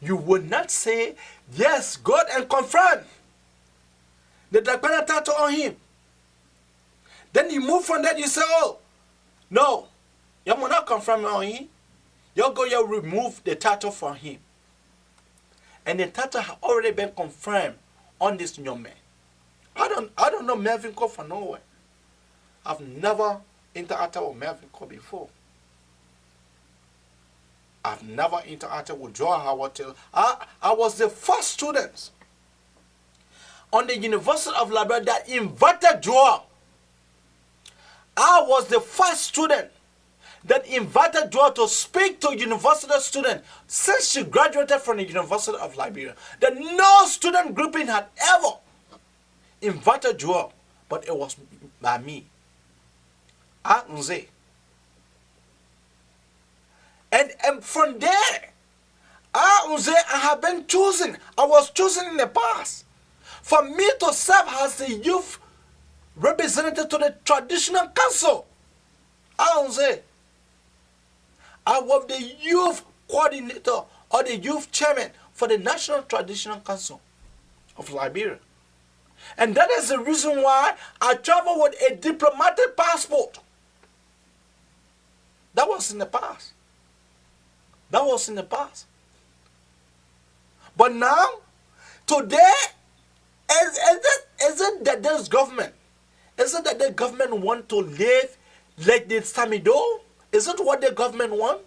You would not say, yes, God and confirm the Dakwana tattoo on him. Then you move from that, you say, oh, no, you will not confirm on him. You remove the tattoo from him. And the tattoo has already been confirmed on this young man. I don't know Melvin Cole from nowhere. I've never interacted with Melvin Cole before. I've never interacted with Joe Howard. I was the first student. on the University of Liberia that invited Joel. I was the first student that invited Joel to speak to university students since she graduated from the University of Liberia. That no student grouping had ever invited Joel, but it was by me. And from there, I have been chosen. I was chosen in the past for me to serve as the youth representative to the traditional council. I was the youth coordinator or the youth chairman for the National Traditional Council of Liberia. And that is the reason why I travel with a diplomatic passport. That was in the past. That was in the past. But now, today, is it that this government, is it that the government want to live like the Samido? Is it what the government want?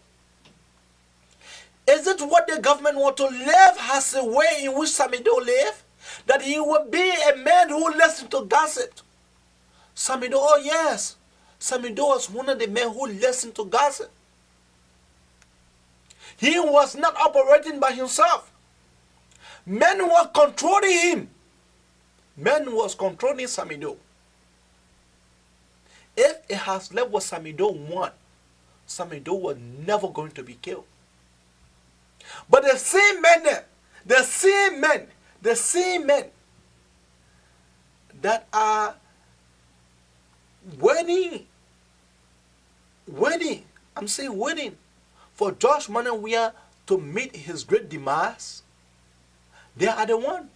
Is it what the government want to live as the way in which Samido live? That he will be a man who listens to gossip. Samido, oh yes. Samido was one of the men who listened to gossip. He was not operating by himself. Men were controlling him. Men was controlling Samido. If it has left what Samido want, Samido was never going to be killed. But the same men that are waiting for Josh Manawia to meet his great demise, they are the one.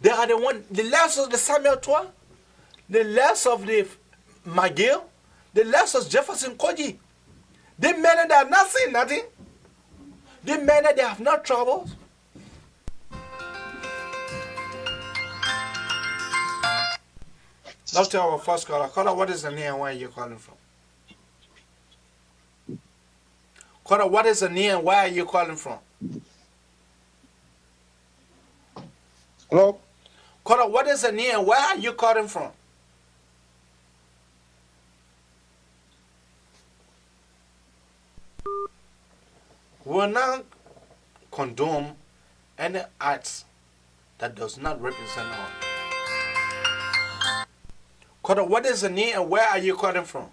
They are the one. The last of the Samuel Twa, the last of the McGill, the last of Jefferson Koji. They men that are not saying nothing. They men that they have no troubles. Let's tell our first caller. Caller, what is the name and where are you calling from? Caller, what is the name and where are you calling from? Hello? Caller, what is the name and where are you calling from? We will not condone any acts that does not represent us. Caller, what is the name and where are you calling from?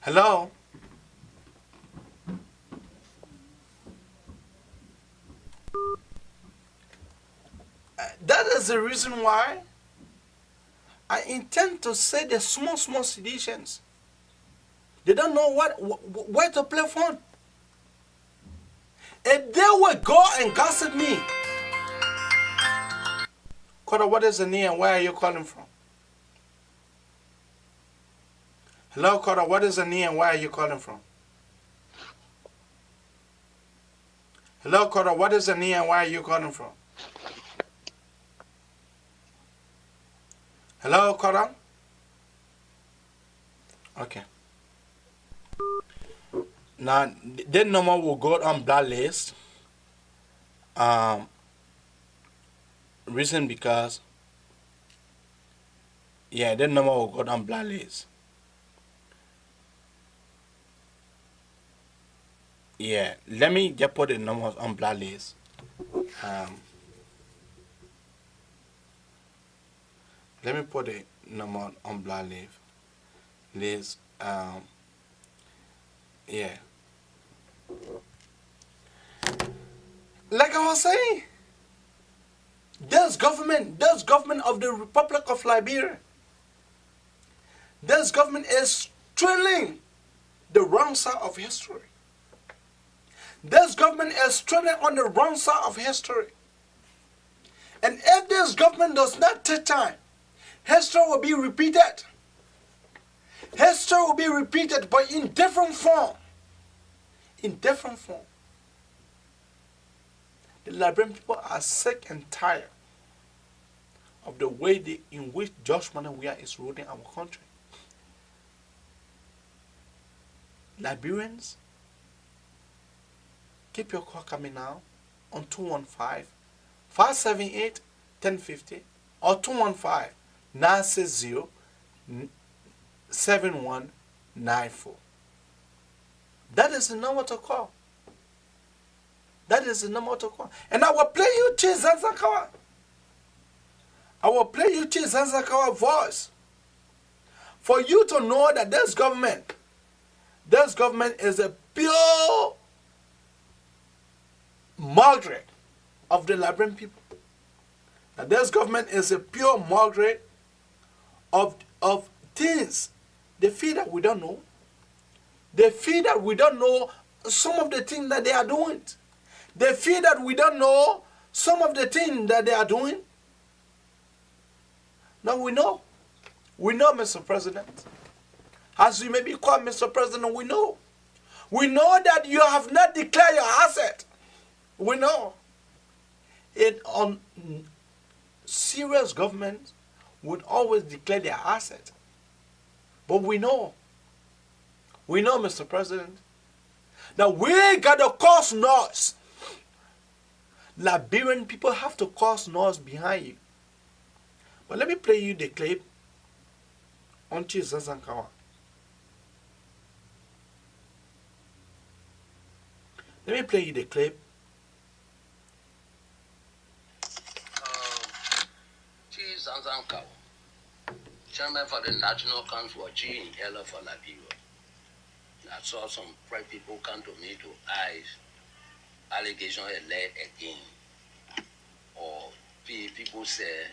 Hello? That is the reason why I intend to say the small seditions. They don't know where to play fun. If they will go and gossip me. Kota, what is the name and where are you calling from? Hello, Kota, what is the name and where are you calling from? Hello, Kota, what is the name and where are you calling from? Hello, Kota? Okay. Now, that number will go on blacklist. Reason because, yeah, that number will go on blacklist. Yeah, let me just put the numbers on blacklist. Let me put the number on blacklist. Yeah. Like I was saying, this government of the Republic of Liberia, this government is trailing the wrong side of history. This government is trailing on the wrong side of history. And if this government does not take time, history will be repeated. History will be repeated, but in different form. In different form. The Liberian people are sick and tired of the way in which Josh Manawia is ruling our country. Liberians, keep your call coming now. on 215-578-1050 or 215-960-7194. That is the number to call. That is the number to call. And I will play you Chief Zanzakawa. I will play you Chief Zanzakawa voice for you to know that this government is a pure Margaret of the Liberian people. That this government is a pure Margaret of things. They feel that we don't know. They feel that we don't know some of the things that they are doing. They feel that we don't know some of the things that they are doing. Now we know. We know, Mr. President. As you may be called Mr. President, we know. We know that you have not declared your asset. We know. On serious government would always declare their asset. But we know. We know, Mr. President. Now we got to cause noise. Liberian people have to cause noise behind you. But let me play you the clip on Chief Zanzakawa. Let me play you the clip. Chief Zanzakawa, Chairman for the National Council of G in Ella for Liberia. I saw some private people come to me to ask allegation again. Or people say,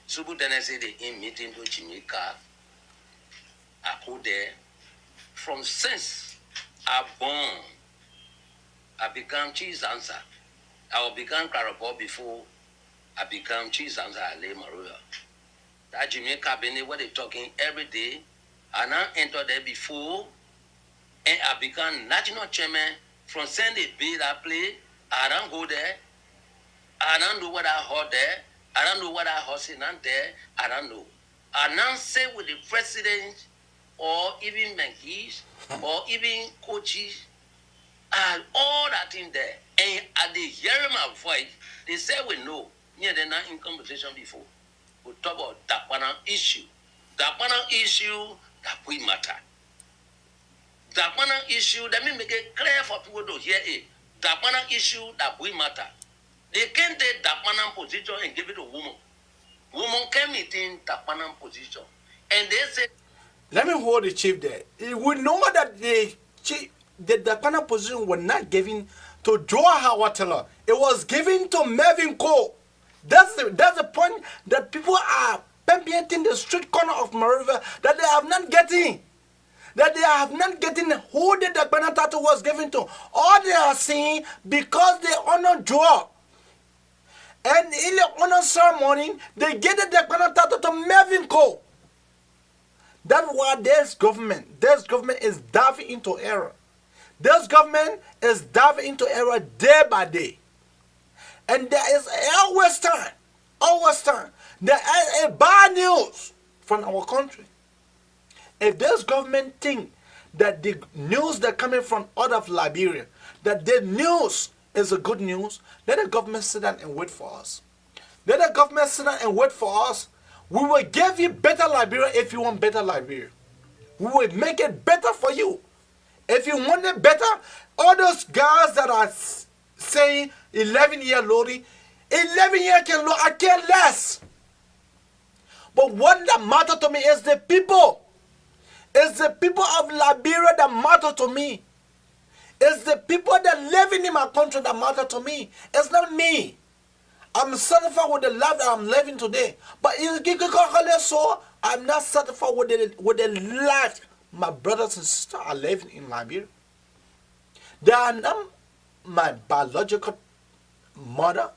Superintendent said they in meeting to Jamaica. I go there. From since I born, I become Chief Zanza. I will become Carabao before I become Chief Zanza Ale Maruya. That Jamaica cabinet, what they talking every day, I now enter there before, and I become national chairman. From Sunday bill I play, I don't go there. I don't know what I heard there. I don't know what I heard in there. I don't know. I now say with the president or even McGee's or even coaches and all that in there. And at the hearing my voice, they say we know. Yeah, they're not in conversation before. We talk about that one issue. That one issue that we matter. That one issue that means make it clear for people to hear it. That one issue that we matter. They can't take that one position and give it to woman. Woman came in that one position. And they say, let me hold the chief there. We know that the panel position was not given to Joa Hawatala. It was given to Mervyn Cole. That's the point that people are pamping the street corner of Mariva that they have not getting. That they have not getting who the Dakbana title was given to. All they are seeing because they honor Joa. And in the honor ceremony, they get the Dakbana title to Mervyn Cole. That's why this government is diving into error. This government is diving into error day by day. And there is always time. There is a bad news from our country. If this government think that the news that coming from out of Liberia, that the news is a good news, let the government sit down and wait for us. Let the government sit down and wait for us. We will give you better Liberia if you want better Liberia. We will make it better for you. If you want it better, all those guys that are saying 11-year loading, 11-year can load, I care less. But what that matter to me is the people. It's the people of Liberia that matter to me. It's the people that living in my country that matter to me. It's not me. I'm satisfied with the life that I'm living today. But so I'm not satisfied with the life my brothers and sisters are living in Liberia. They are not my biological mother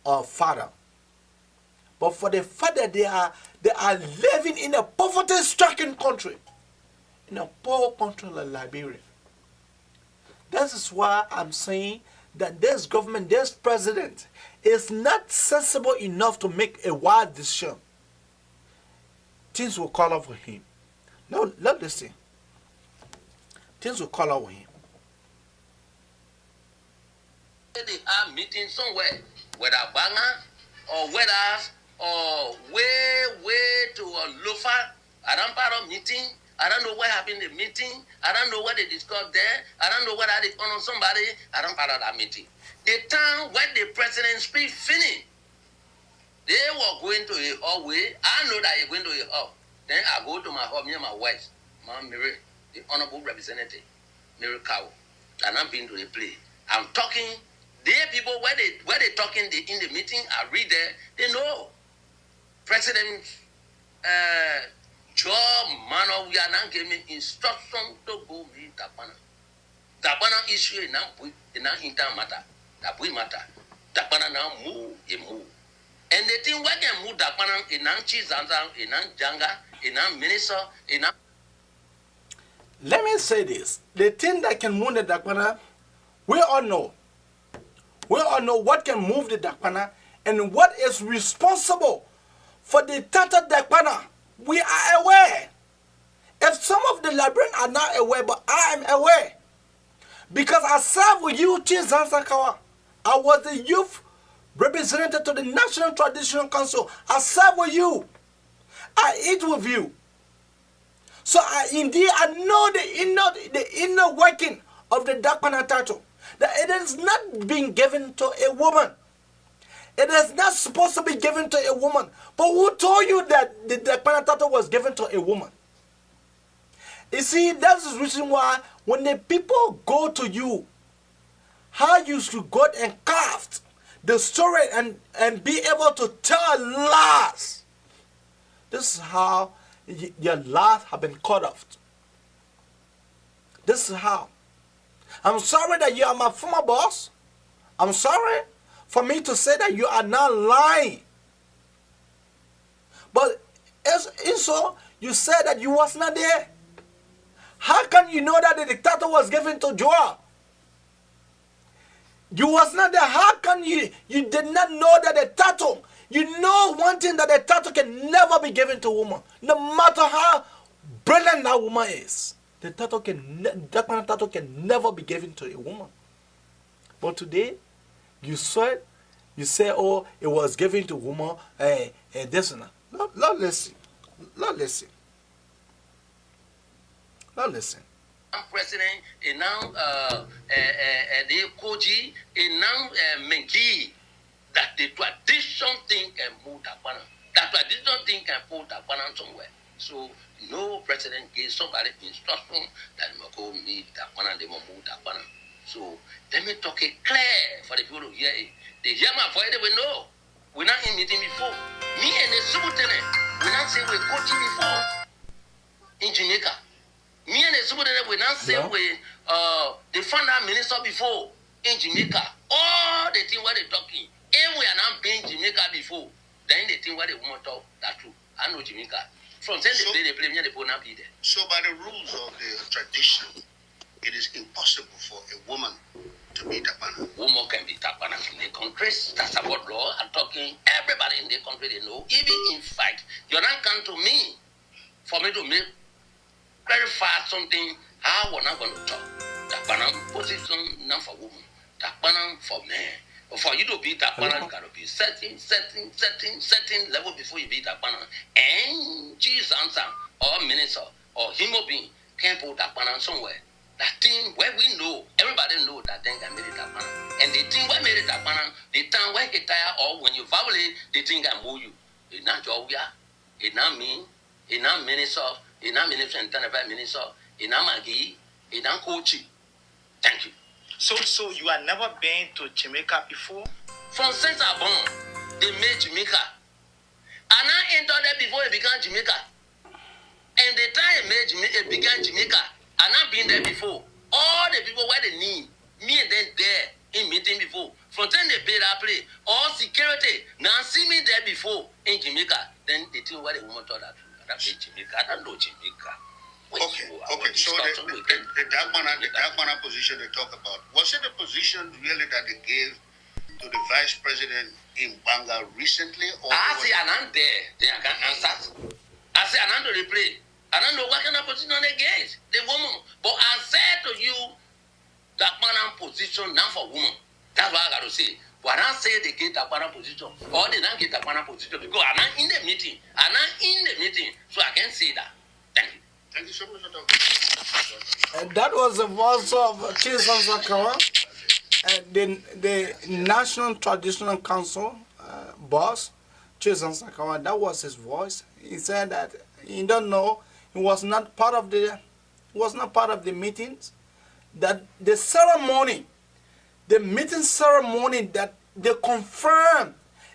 or father. But for the fact that they are living in a poverty-stricken country. In a poor country like Liberia. This is why I'm saying that this government, this president, is not sensible enough to make a wise decision. Things will call over him. Now, listen. Things will call over him. They have meeting somewhere, whether Banga or whether or way to Lofa. I don't part of meeting. I don't know what happened in the meeting. I don't know what they discussed there. I don't know whether they honor somebody. I don't part of that meeting. The time when the president speak finish, they were going to a hallway. I know that you're going to a hall. Then I go to my home, me and my wife, Mom Mary, the honorable representative, Mary Cow, and I'm being to the play. I'm talking. They people where they talking in the meeting, I read there. They know President Joe Mano we are now giving instruction to go meet Tapana. Tapana issue in now inter matter. That we matter. Tapana now move. And the thing where can move Tapana in Chizanza, in Janga, in Minister, in. Let me say this. The thing that can move the Dakwana, we all know. We all know what can move the Dakwana and what is responsible for the Tata Dakwana. We are aware. If some of the Liberians are not aware, but I am aware. Because I served with you, Chizanzakawa. I was the youth representative to the National Traditional Council. I serve with you. I eat with you. So I know the inner working of the Dakwana title. That it is not being given to a woman. It is not supposed to be given to a woman. But who told you that the Dakwana title was given to a woman? You see, that's the reason why when the people go to you, how you should go and craft the story and be able to tell lies. This is how your lies have been cut off. This is how. I'm sorry that you are my former boss. I'm sorry for me to say that you are not lying. But so you said that you was not there. How can you know that the dictator was given to Joel? You was not there. How can you did not know that the title? You know one thing, that the title can never be given to a woman. No matter how brilliant that woman is. The title that kind of title can never be given to a woman. But today, you say, oh, it was given to a woman, this and that. Lord, listen. I'm president, and now the Koji, and now Menki, that the tradition thing can move Takwana. That tradition thing can put Takwana somewhere. So no president gave somebody instruction that they go meet Takwana, they will move Takwana. So let me talk it clear for the people who hear it. They hear my voice, they will know. We're not in meeting before. Me and the sublieutenant, we not say we're coaching before in Jamaica. Me and the sublieutenant, we not say we the finance minister before in Jamaica. All the thing what they talking, and we are not being Jamaica before. Then the thing what they want to talk, that's true. I know Jamaica. From then they play, they will not be there. So by the rules of the tradition, it is impossible for a woman to be Tapana. Woman can be Tapana in the countries. That's about law. I'm talking everybody in the country, they know. Even in fact, you're not come to me for me to make very fast something. How we're not going to talk. Tapana position not for women. Tapana for men. For you to be Tapana, you gotta be setting level before you be Tapana. And Jesus or minister or human being can put Tapana somewhere. That thing where we know, everybody know that thing can make it Tapana. And the thing where made it Tapana, the time where you tire or when you violate, the thing can move you. It's not your WEAH, it's not me, it's not minister, it's not minister and minister, it's not Maggie, it's not Kochi. Thank you. So you have never been to Jamaica before? From since I born, they made Jamaica. And I entered there before it began Jamaica. And the time it began Jamaica, and I've been there before. All the people where they need, me and them there in meeting before. From then they pay that play. All security, now see me there before in Jamaica. Then they think why they want to that. That is Jamaica. I don't know Jamaica. Okay. So the Dakwana position they talk about, was it a position really that they gave to the vice president in Banga recently? Or I say I'm there. They can answer. I say I'm to replay. I don't know what kind of position they gave the woman. But I said to you, Dakwana position not for woman. That's what I got to say. But I don't say they get a partner position or they don't get a partner position because I'm not in the meeting. I'm not in the meeting, so I can't say that. Thank you. Thank you so much for talking. And that was the voice of Chisan Sakawa, the National Traditional Council boss, Chisan Sakawa. That was his voice. He said that he don't know. He was not part of the meetings. That the ceremony, the meeting ceremony, that they confirmed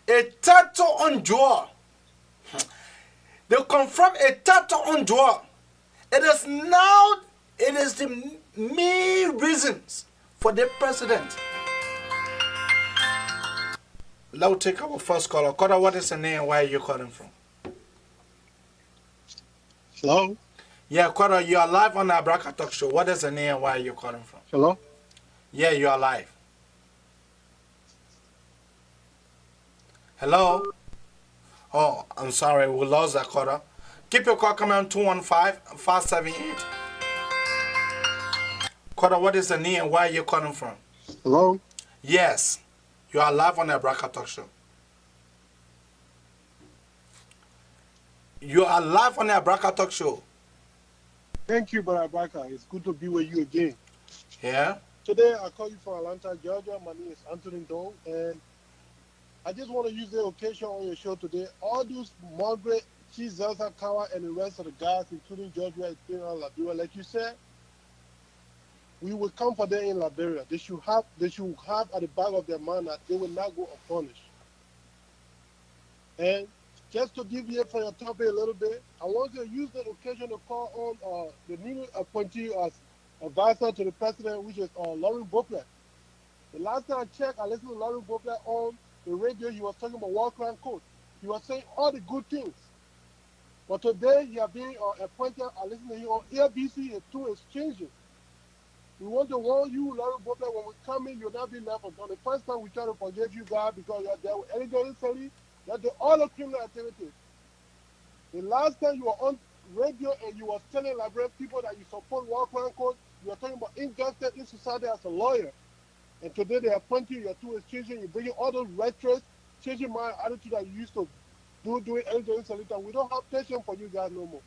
a title on draw. They confirmed a title on draw. It is the main reasons for the president. Let's take our first caller. Caller, what is the name and where are you calling from? Hello? Yeah, caller, you are live on the Abraka Talk Show. What is the name and where are you calling from? Hello? Yeah, you are live. Hello? Oh, I'm sorry, we lost that caller. Keep your call coming on 215-578. Caller, what is the name and where are you calling from? Hello? Yes, you are live on the Abraka Talk Show. You are live on the Abraka Talk Show. Thank you, Brother Barker. It's good to be with you again. Yeah? Today, I call you from Atlanta, Georgia. My name is Anthony Dole, and I just want to use the occasion on your show today. All those Margaret, Chizelsa Kawa, and the rest of the guys, including Georgia, Liberia, like you said, we will come for them in Liberia. They should have at the back of their mind that they will not go unpunished. And just to deviate from your topic a little bit, I want to use the occasion to call on the new appointee as advisor to the president, which is Lauren Bopler. The last time I checked, I listened to Lauren Bopler on the radio. He was talking about war crime code. He was saying all the good things. But today, he has been appointed. I listened to him on ABC, and two is changing. We want to warn you, Lauren Bopler, when we come in, you'll not be left alone. The first time we try to forgive you, God, because you're there with illegally, you're doing all the criminal activities. The last time you were on radio and you were telling Liberian people that you support war crime code, you were talking about injustice in society as a lawyer. And today they appoint you, your two is changing, you're bringing all those retros, changing my attitude that you used to do doing illegally. We don't have patience for you guys no more.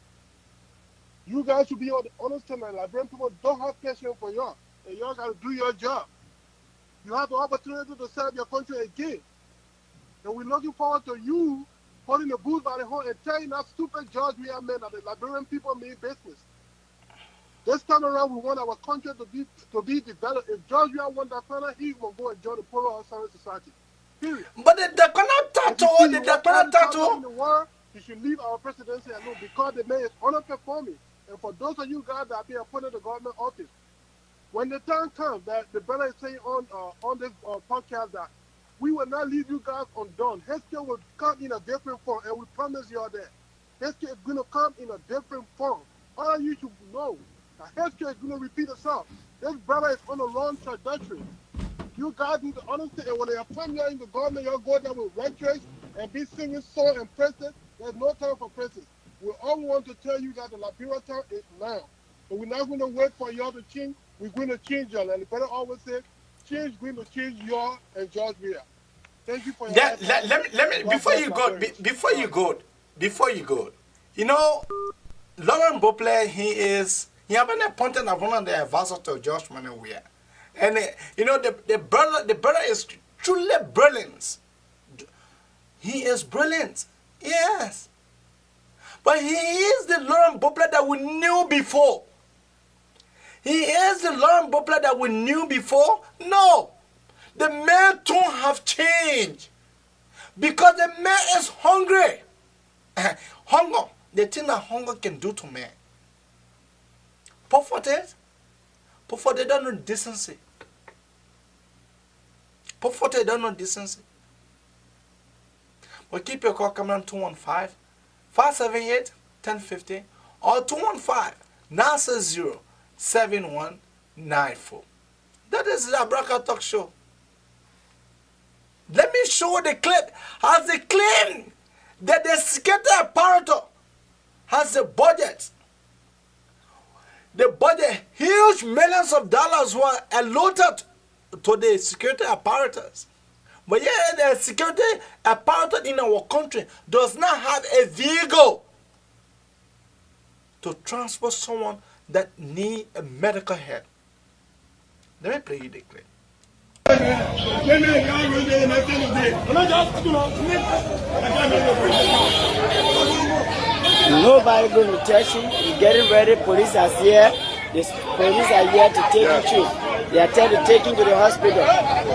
You guys should be honest and Liberian people don't have patience for y'all. And y'all got to do your job. You have the opportunity to serve your country again. And we're looking forward to you holding the booth by the horn and telling that stupid George WEAH man that the Liberian people mean business. This time around, we want our country to be developed. If George WEAH wants that final, he will go and join the Polo Science Society. Period. But the tattoo. In the world, he should leave our presidency alone because the man is underperforming. And for those of you guys that have been appointed to government office, when the time comes that the brother is saying on this podcast that we will not leave you guys undone. Healthcare will come in a different form, and we promise you all that. Healthcare is going to come in a different form. All you should know that healthcare is going to repeat itself. This brother is on a long trajectory. You guys need to understand, and when they appoint you in the government, you'll go there with red dress and be singing song and praises. There's no time for praises. We all want to tell you that the Liberia time is now. And we're not going to wait for y'all to change. We're going to change y'all. And the brother always said, change going to change y'all and George WEAH. Thank you for your let me before you go. You know, Lauren Bopler, he has been appointed as one of the advisors to George WEAH. And you know, the brother is truly brilliant. He is brilliant. Yes. But he is the Lauren Bopler that we knew before. He is the Lauren Bopler that we knew before? No. The man too have changed. Because the man is hungry. Hunger. The thing that hunger can do to man. Poverty don't know decency. Poverty don't know decency. But keep your call coming on 215-578-1050 or 215-960-7194. That is the Abraka Talk Show. Let me show the clip. Has the claim that the security apparatus has the budget. The budget, huge millions of dollars were allotted to the security apparatus. But yeah, the security apparatus in our country does not have a vehicle to transport someone that need a medical help. Let me play you the clip. Nobody going to touch you. You're getting ready. Police are here. The police are here to take you through. They are trying to take you to the hospital.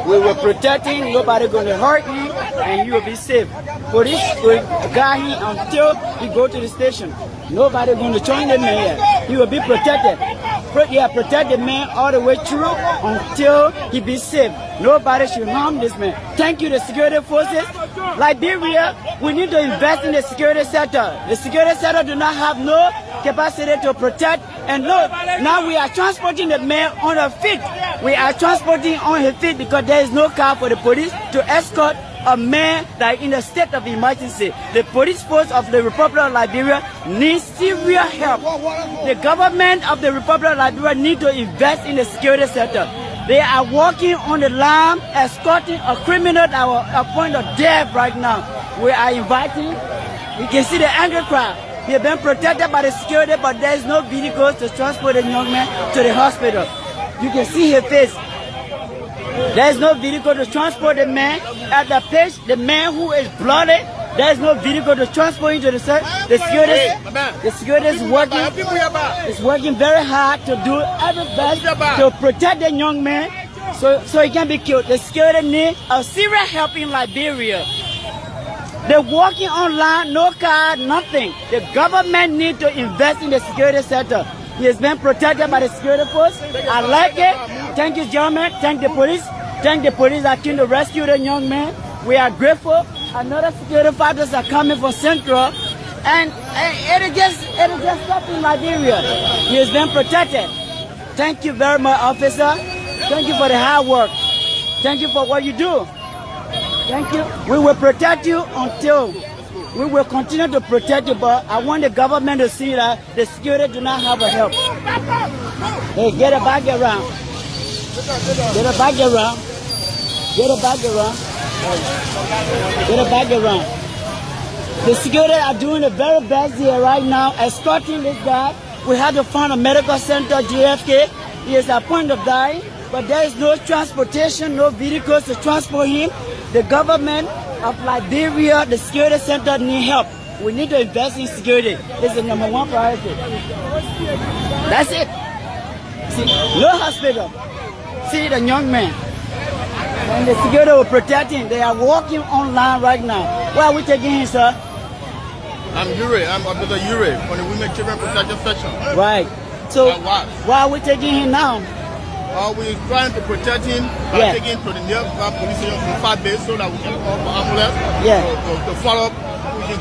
We will protect him. Nobody going to hurt you, and you will be safe. Police will guard him until he go to the station. Nobody going to join the man here. He will be protected. Protect the man all the way through until he be safe. Nobody should harm this man. Thank you, the security forces. Liberia, we need to invest in the security sector. The security sector do not have no capacity to protect. And look, now we are transporting the man on the feet. We are transporting on his feet because there is no car for the police to escort a man that is in a state of emergency. The police force of the Republic of Liberia needs serious help. The government of the Republic of Liberia needs to invest in the security sector. They are working on the line, escorting a criminal at a point of death right now. We are inviting, you can see the angry crowd. He has been protected by the security, but there is no vehicles to transport the young man to the hospital. You can see his face. There is no vehicle to transport the man. At the place, the man who is bloody, there is no vehicle to transport him to the security. The security is working very hard to do every best to protect the young man so he can be killed. The security needs a serious help in Liberia. They're walking online, no car, nothing. The government needs to invest in the security sector. He has been protected by the security force. I like it. Thank you, gentlemen. Thank the police. Thank the police that came to rescue the young man. We are grateful. Another security fighters are coming from Central. And it is just stuff in Liberia. He has been protected. Thank you very much, officer. Thank you for the hard work. Thank you for what you do. Thank you. We will protect you until we will continue to protect you, but I want the government to see that the security do not have a help. Hey, get it back around. Get it back around. Get it back around. Get it back around. The security are doing the very best here right now, escorting this guy. We had to find a medical center, JFK. He is at point of dying, but there is no transportation, no vehicles to transport him. The government of Liberia, the security center need help. We need to invest in security. It's the number one priority. That's it. See, no hospital. See the young man. And the security will protect him. They are walking online right now. Where are we taking him, sir? I'm Yuri. I'm Dr. Yuri from the Women Children Protection Section. Right. So why are we taking him now? We're trying to protect him by taking him to the nearby police station from 5 days so that we can call for ambulance to follow up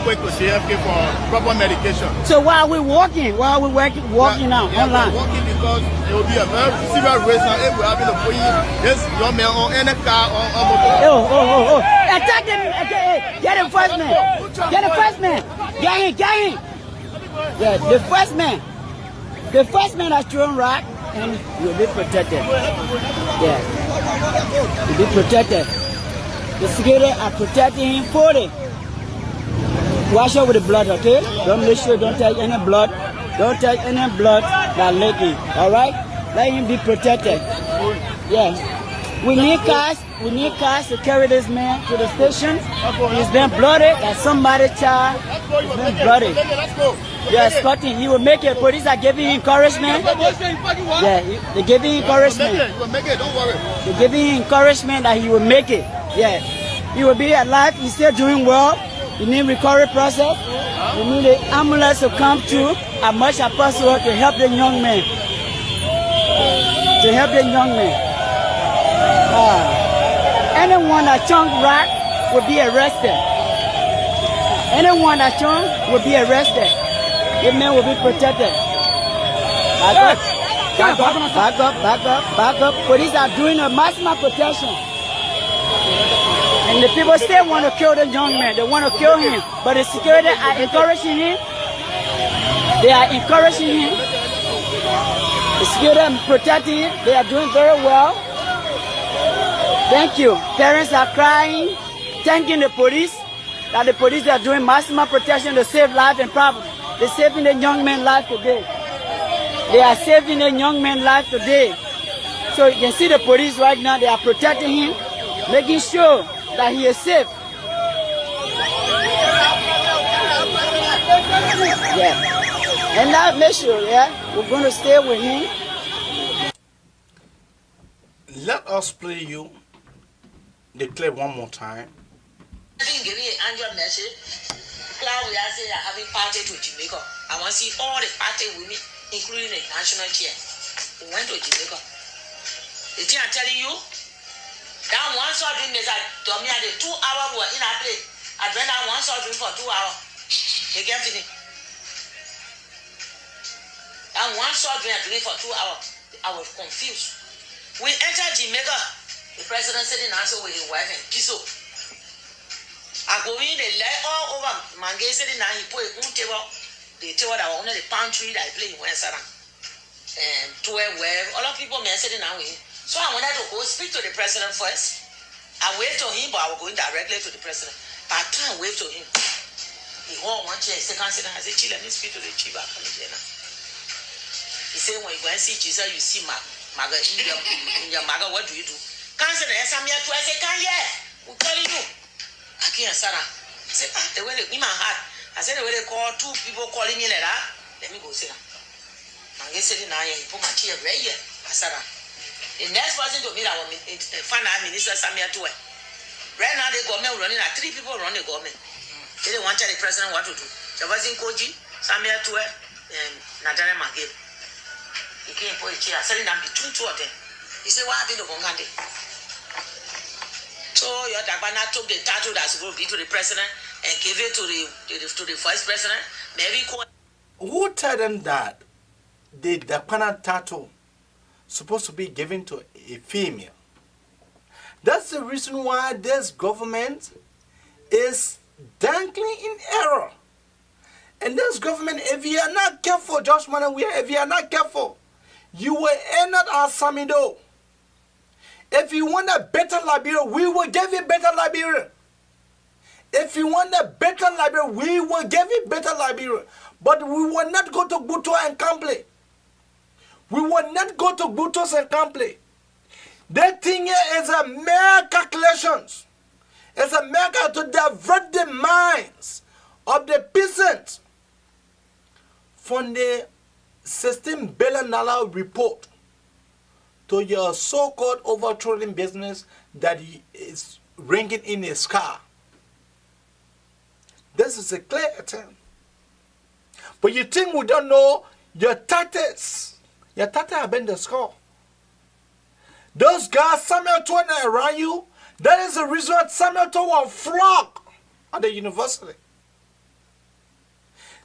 quick to CFK for proper medication. So why are we walking? Why are we walking now online? We're walking because it will be a very serious risk if we're having to put this young man on any car or motor. Attack him! Get him first, man! Get him first, man! Get him! Yeah, the first man. The first man has thrown rock. And you'll be protected. Yeah. You'll be protected. The security are protecting him fully. Wash out with the blood, okay? Don't make sure don't touch any blood. Don't touch any blood that leaking. Alright? Let him be protected. Yeah. We need cars. We need cars to carry this man to the station. He's been bloody like somebody's child. He's been bloody. Yeah, escorting. He will make it. Police are giving him encouragement. Yeah, they're giving him encouragement. They're giving him encouragement that he will make it. Yeah, he will be alive. He's still doing well. He need recovery process. We need the ambulance to come through as much as possible to help the young man. To help the young man. Anyone that chunk rock will be arrested. Anyone that chunk will be arrested. The man will be protected. Back up. Police are doing a maximum protection. And the people still want to kill the young man. They want to kill him. But the security are encouraging him. They are encouraging him. The security are protecting him. They are doing very well. Thank you. Parents are crying, thanking the police, that the police are doing maximum protection to save life and property. They're saving the young man's life today. They are saving the young man's life today. So you can see the police right now, they are protecting him, making sure that he is safe. Yeah. And now make sure, yeah, we're going to stay with him. Let us play you the clip one more time. I think give me an message. Cloud, we are saying having party to Jamaica. I want to see all the party women, including the national chair. We went to Jamaica. The thing I'm telling you, that one saw drink is like Tommy had a 2 hour work in a place. I drank that one saw drink for 2 hours. You get it? That one saw drink I drink for 2 hours. I was confused. We entered Jamaica. The president said in answer with his wife and Kiso. I go in, they lay all over. Mange said in he put a good table. The table that was under the palm tree that I play in West Sarah. And to where all of people may say in way. So I wanted to go speak to the president first. I waved to him, but I was going directly to the president. But I can't wave to him. He hold one chair, second sit down. I said, Chill, let me speak to the chief. He said, when you go and see Jesus, you see Maga in your Maga, what do you do? Cancer, I said, can you? Who calling you? I can't, Sarah. I said, the way in my heart. I said, the way they call 2 people calling me like that. Let me go see them. I'm getting now, he put my chair right here. I said, the next person to me, that was finance minister Samia Tue. Right now, the government running, 3 people run the government. They don't want to tell the president what to do. Javazin Koji, Samia Tue, and Natana Magil. He came for a chair, selling them between 2 of them. He said, what happened to Bongande? So your Dagana took the title that's supposed to be to the president and gave it to the vice president. Maybe who tell them that the Dagana title supposed to be given to a female? That's the reason why this government is dangling in error. And this government, if you are not careful, Josh Manawia, if you are not careful, you will end up as Samido. If you want a better Liberia, we will give you better Liberia. If you want a better Liberia, we will give you better Liberia. But we will not go to Buto and complain. We will not go to Butos and complain. That thing here is a mere calculations. It's a mere to divert the minds of the peasants from the $16 billion report to your so-called overthrowing business that is ringing in his car. This is a clear attempt. But you think we don't know your tactics? Your tactics have been the score. Those guys, Samuel Toa around you, that is the reason why Samuel Toa will flock at the university.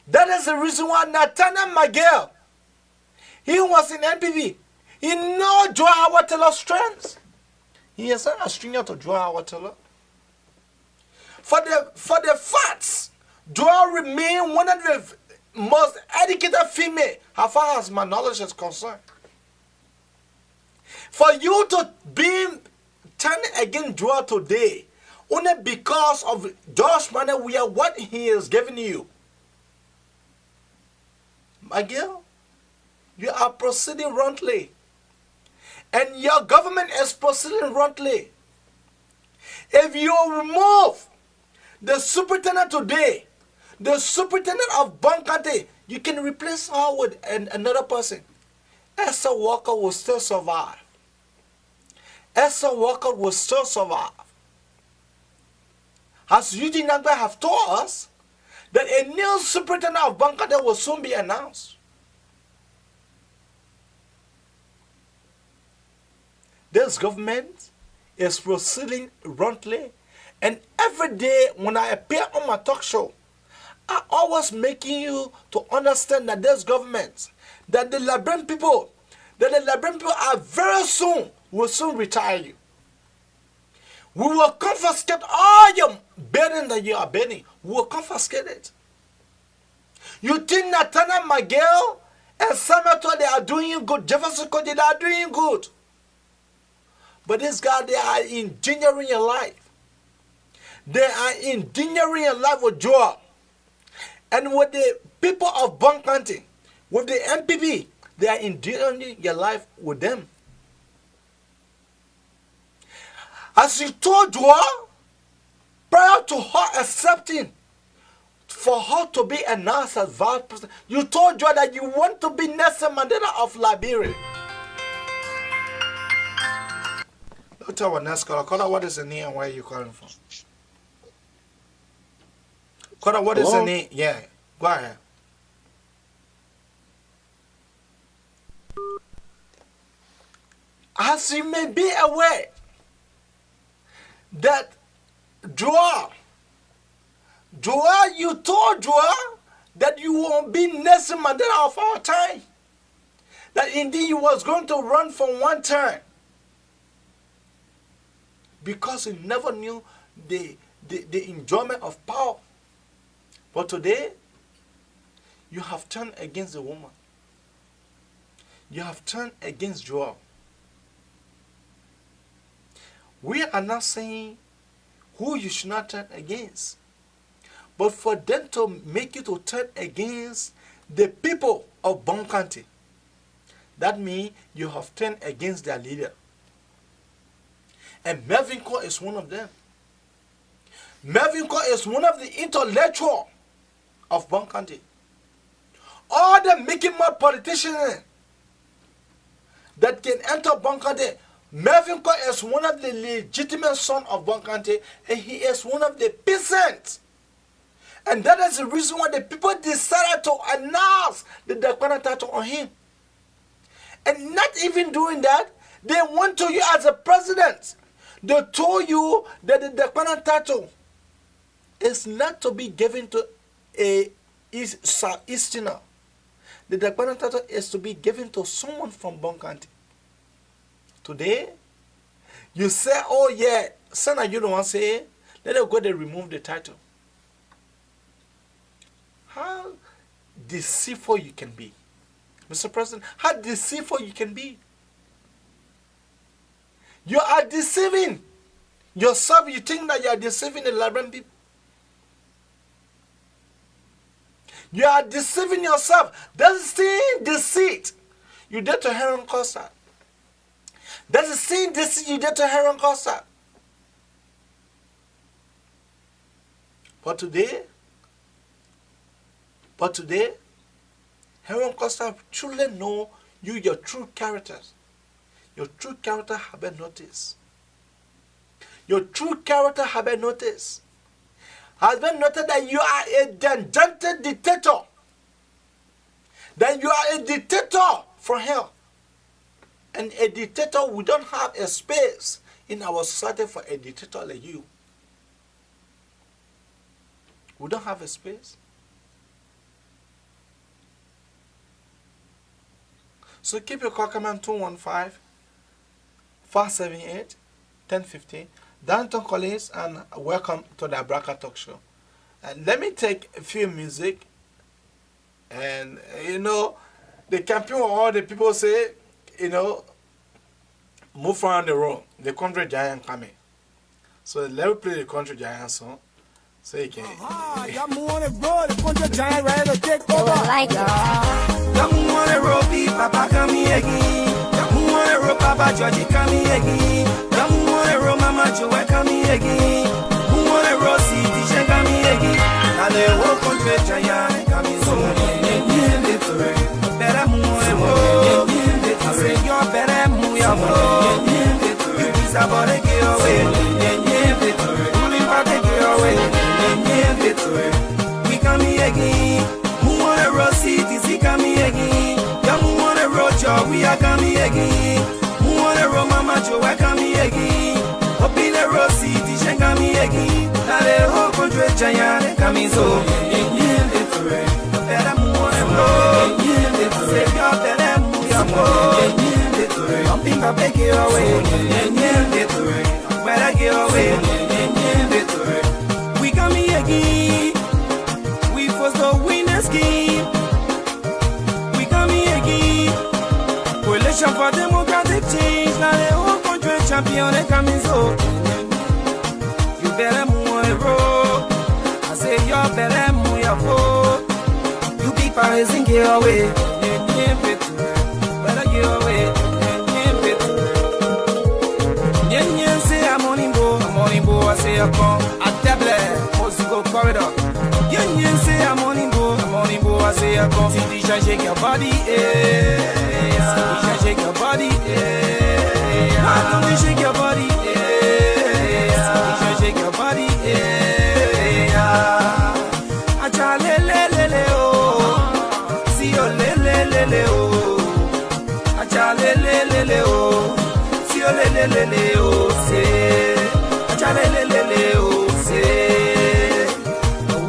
That is the reason why Nathaniel Miguel, he was in NPV. He knows Joe Awatelo's strengths. He is not a stringer to Joe Awatelo. For the facts, Joe remains one of the most educated female as far as my knowledge is concerned. For you to be turning against Joe today, only because of Josh Manor, we are what he is giving you. My girl, you are proceeding wrongly. And your government is proceeding wrongly. If you remove the superintendent today, the superintendent of Bankante, you can replace her with another person. Esther Walker will still survive. Esther Walker will still survive. As Eugene Nagba have told us, that a new superintendent of Bankante will soon be announced. This government is proceeding wrongly, and every day when I appear on my talk show, I always making you to understand that this government, that the Liberian people are very soon, will soon retire you. We will confiscate all your burden that you are bearing. We will confiscate it. You think Nathaniel Miguel and Samuel, they are doing you good. Jefferson Cody, they are doing you good. But this guy, they are endangering your life. They are endangering your life with Joel. And with the people of Bong County, with the MPP, they are endangering your life with them. As you told Joel, prior to her accepting for her to be announced as vice president, you told Joel that you want to be Nelson Mandela of Liberia. Don't tell what next caller. Caller, what is the name and where are you calling from? Caller, what is the name? Yeah, go ahead. As you may be aware that Joel, you told Joel that you won't be Nelson Mandela of our time. That indeed you was going to run for one term. Because you never knew the enjoyment of power. But today, you have turned against the woman. You have turned against Joel. We are not saying who you should not turn against. But for them to make you to turn against the people of Bong County, that means you have turned against their leader. And Melvin Cole is one of them. Melvin Cole is one of the intellectuals of Bong County. All the Mickey Mouse politicians that can enter Bong County, Melvin Cole is one of the legitimate sons of Bong County, and he is one of the peasants. And that is the reason why the people decided to announce the Dakwana title on him. And not even doing that, they went to you as a president. They told you that the Dakwana title is not to be given to a Easterner. The Dakwana title is to be given to someone from Bong County. Today, you say, oh yeah, son, you don't want to say it. Let them go and remove the title. How deceitful you can be. Mr. President, how deceitful you can be. You are deceiving yourself. You think that you are deceiving the Liberian people. You are deceiving yourself. That's the same deceit you did to Heron Costa. That's the same deceit you did to Heron Costa. But today, Heron Costa truly know you, your true characters. Your true character have been noticed. Your true character have been noticed. Has been noted that you are a degenerated dictator. That you are a dictator for hell. And a dictator, we don't have a space in our society for a dictator like you. We don't have a space. So keep your call coming 215-478-1015. Danton Collins, and welcome to the Abraka Talk Show. And let me take a few music. And the campaign, all the people say, move around the room. The country giant coming. So let me play the country giant song. So you can. Y'all move on the road, the country giant ready to take over. Like Y'all move on the road, be Papa coming again. Y'all move on the road, Papa Georgie coming again. Y'all move on the road, Mama Joe coming again. Move on the road, see Tisha coming again. Now the whole country giant coming soon. Better move on the road. I say you better move your road. You be somebody get away. Moving back and get away. We coming again. Who wanna roll CTC coming again? Yeah, who wanna roll Joe? We are coming again. Who wanna roll Mama Joe? We're coming again. Up in the roll CTC coming again. Now the whole country giant coming so. Better move on and roll. Say you better move your road. Jumping back and get away. Better get away. We coming again. We first the winners game. We coming again. Coalition for democratic change. Now the whole country champion and coming so. You better move a road. I say you're better move your foot. You be Paris and get away. Better get away. Yen say I'm on Imbo, I say I come. I table, must go corridor. Yen say I'm on Imbo, I say I come. Sidisha shake your body, Sidisha shake your body, Sidisha shake your body, Sidisha shake your body, Acha le oh, see you le oh, Acha le oh. Le oh say, le oh say,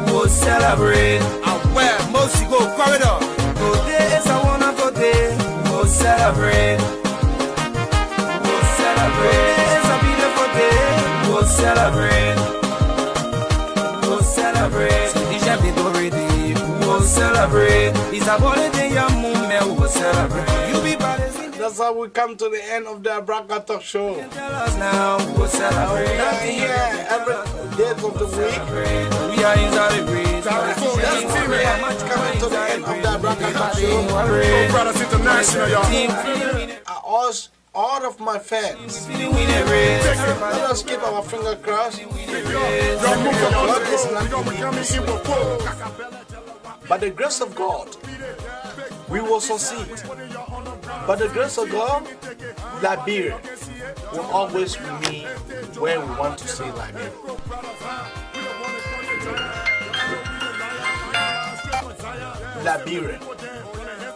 we'll celebrate. I wear most go corridor. Today is a wonderful day. We'll celebrate. We'll celebrate. It's a beautiful day. We'll celebrate. We'll celebrate. So déjà fait already. We'll celebrate. It's a holiday, your moment. We'll celebrate. You be bad. That's how we come to the end of the Abraka Talk Show. Tell us now, we'll celebrate. Here every day of the week. We are inside the breeze. That's coming to the end of the Abraka Talk Show. Brothers International, y'all. All of my fans, let us keep our finger crossed. By the grace of God, we will succeed. By the grace of God, Liberia will always remain where we want to see Liberia. Liberia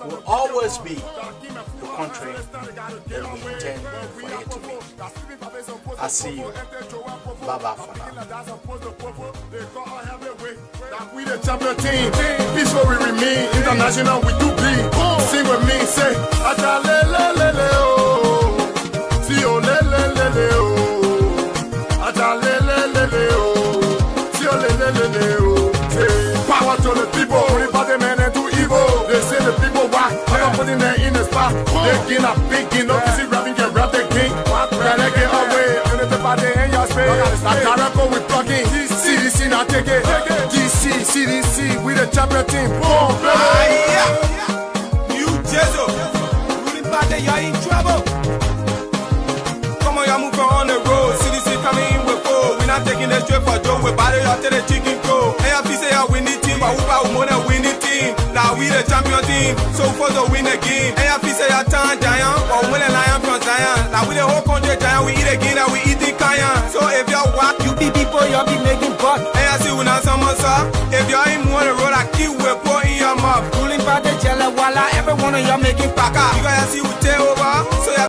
will always be the country that we intend for it to be. I see you. Bye-bye for now. We the champion team, peace where we remain, international we do bleed. Sing with me, say, Acha le oh, see oh le oh, Acha le oh, see oh le oh. Say, power to the people, river the men and do evil. They say the people whack, I don't put in there in the spot. They get a big king, no easy rapping can rap the king. Better get away, and it's about the end your space. Like Caracol with plugging, CDC now take it. DC, CDC, we the champion team. Boom, you Jezo, ruling party, you're in trouble. Come on, you're moving on the road. CDC coming in with four. We're not taking the straight for Joe. We're battle out to the chicken crow. AFP say I win the team, but who about more than win the team? Now we the champion team, so for the win the game. AFP say I turn giant, or win a lion from Zion. Now we the whole country giant, we eat again, now we eating Kayan. So if you're what, you be people, you'll be making buck. AFC will not summon, sir. If you're in one road, I keep with pour in your mouth. Ruling party, jelly, walla, every one of y'all making paka. You guys see what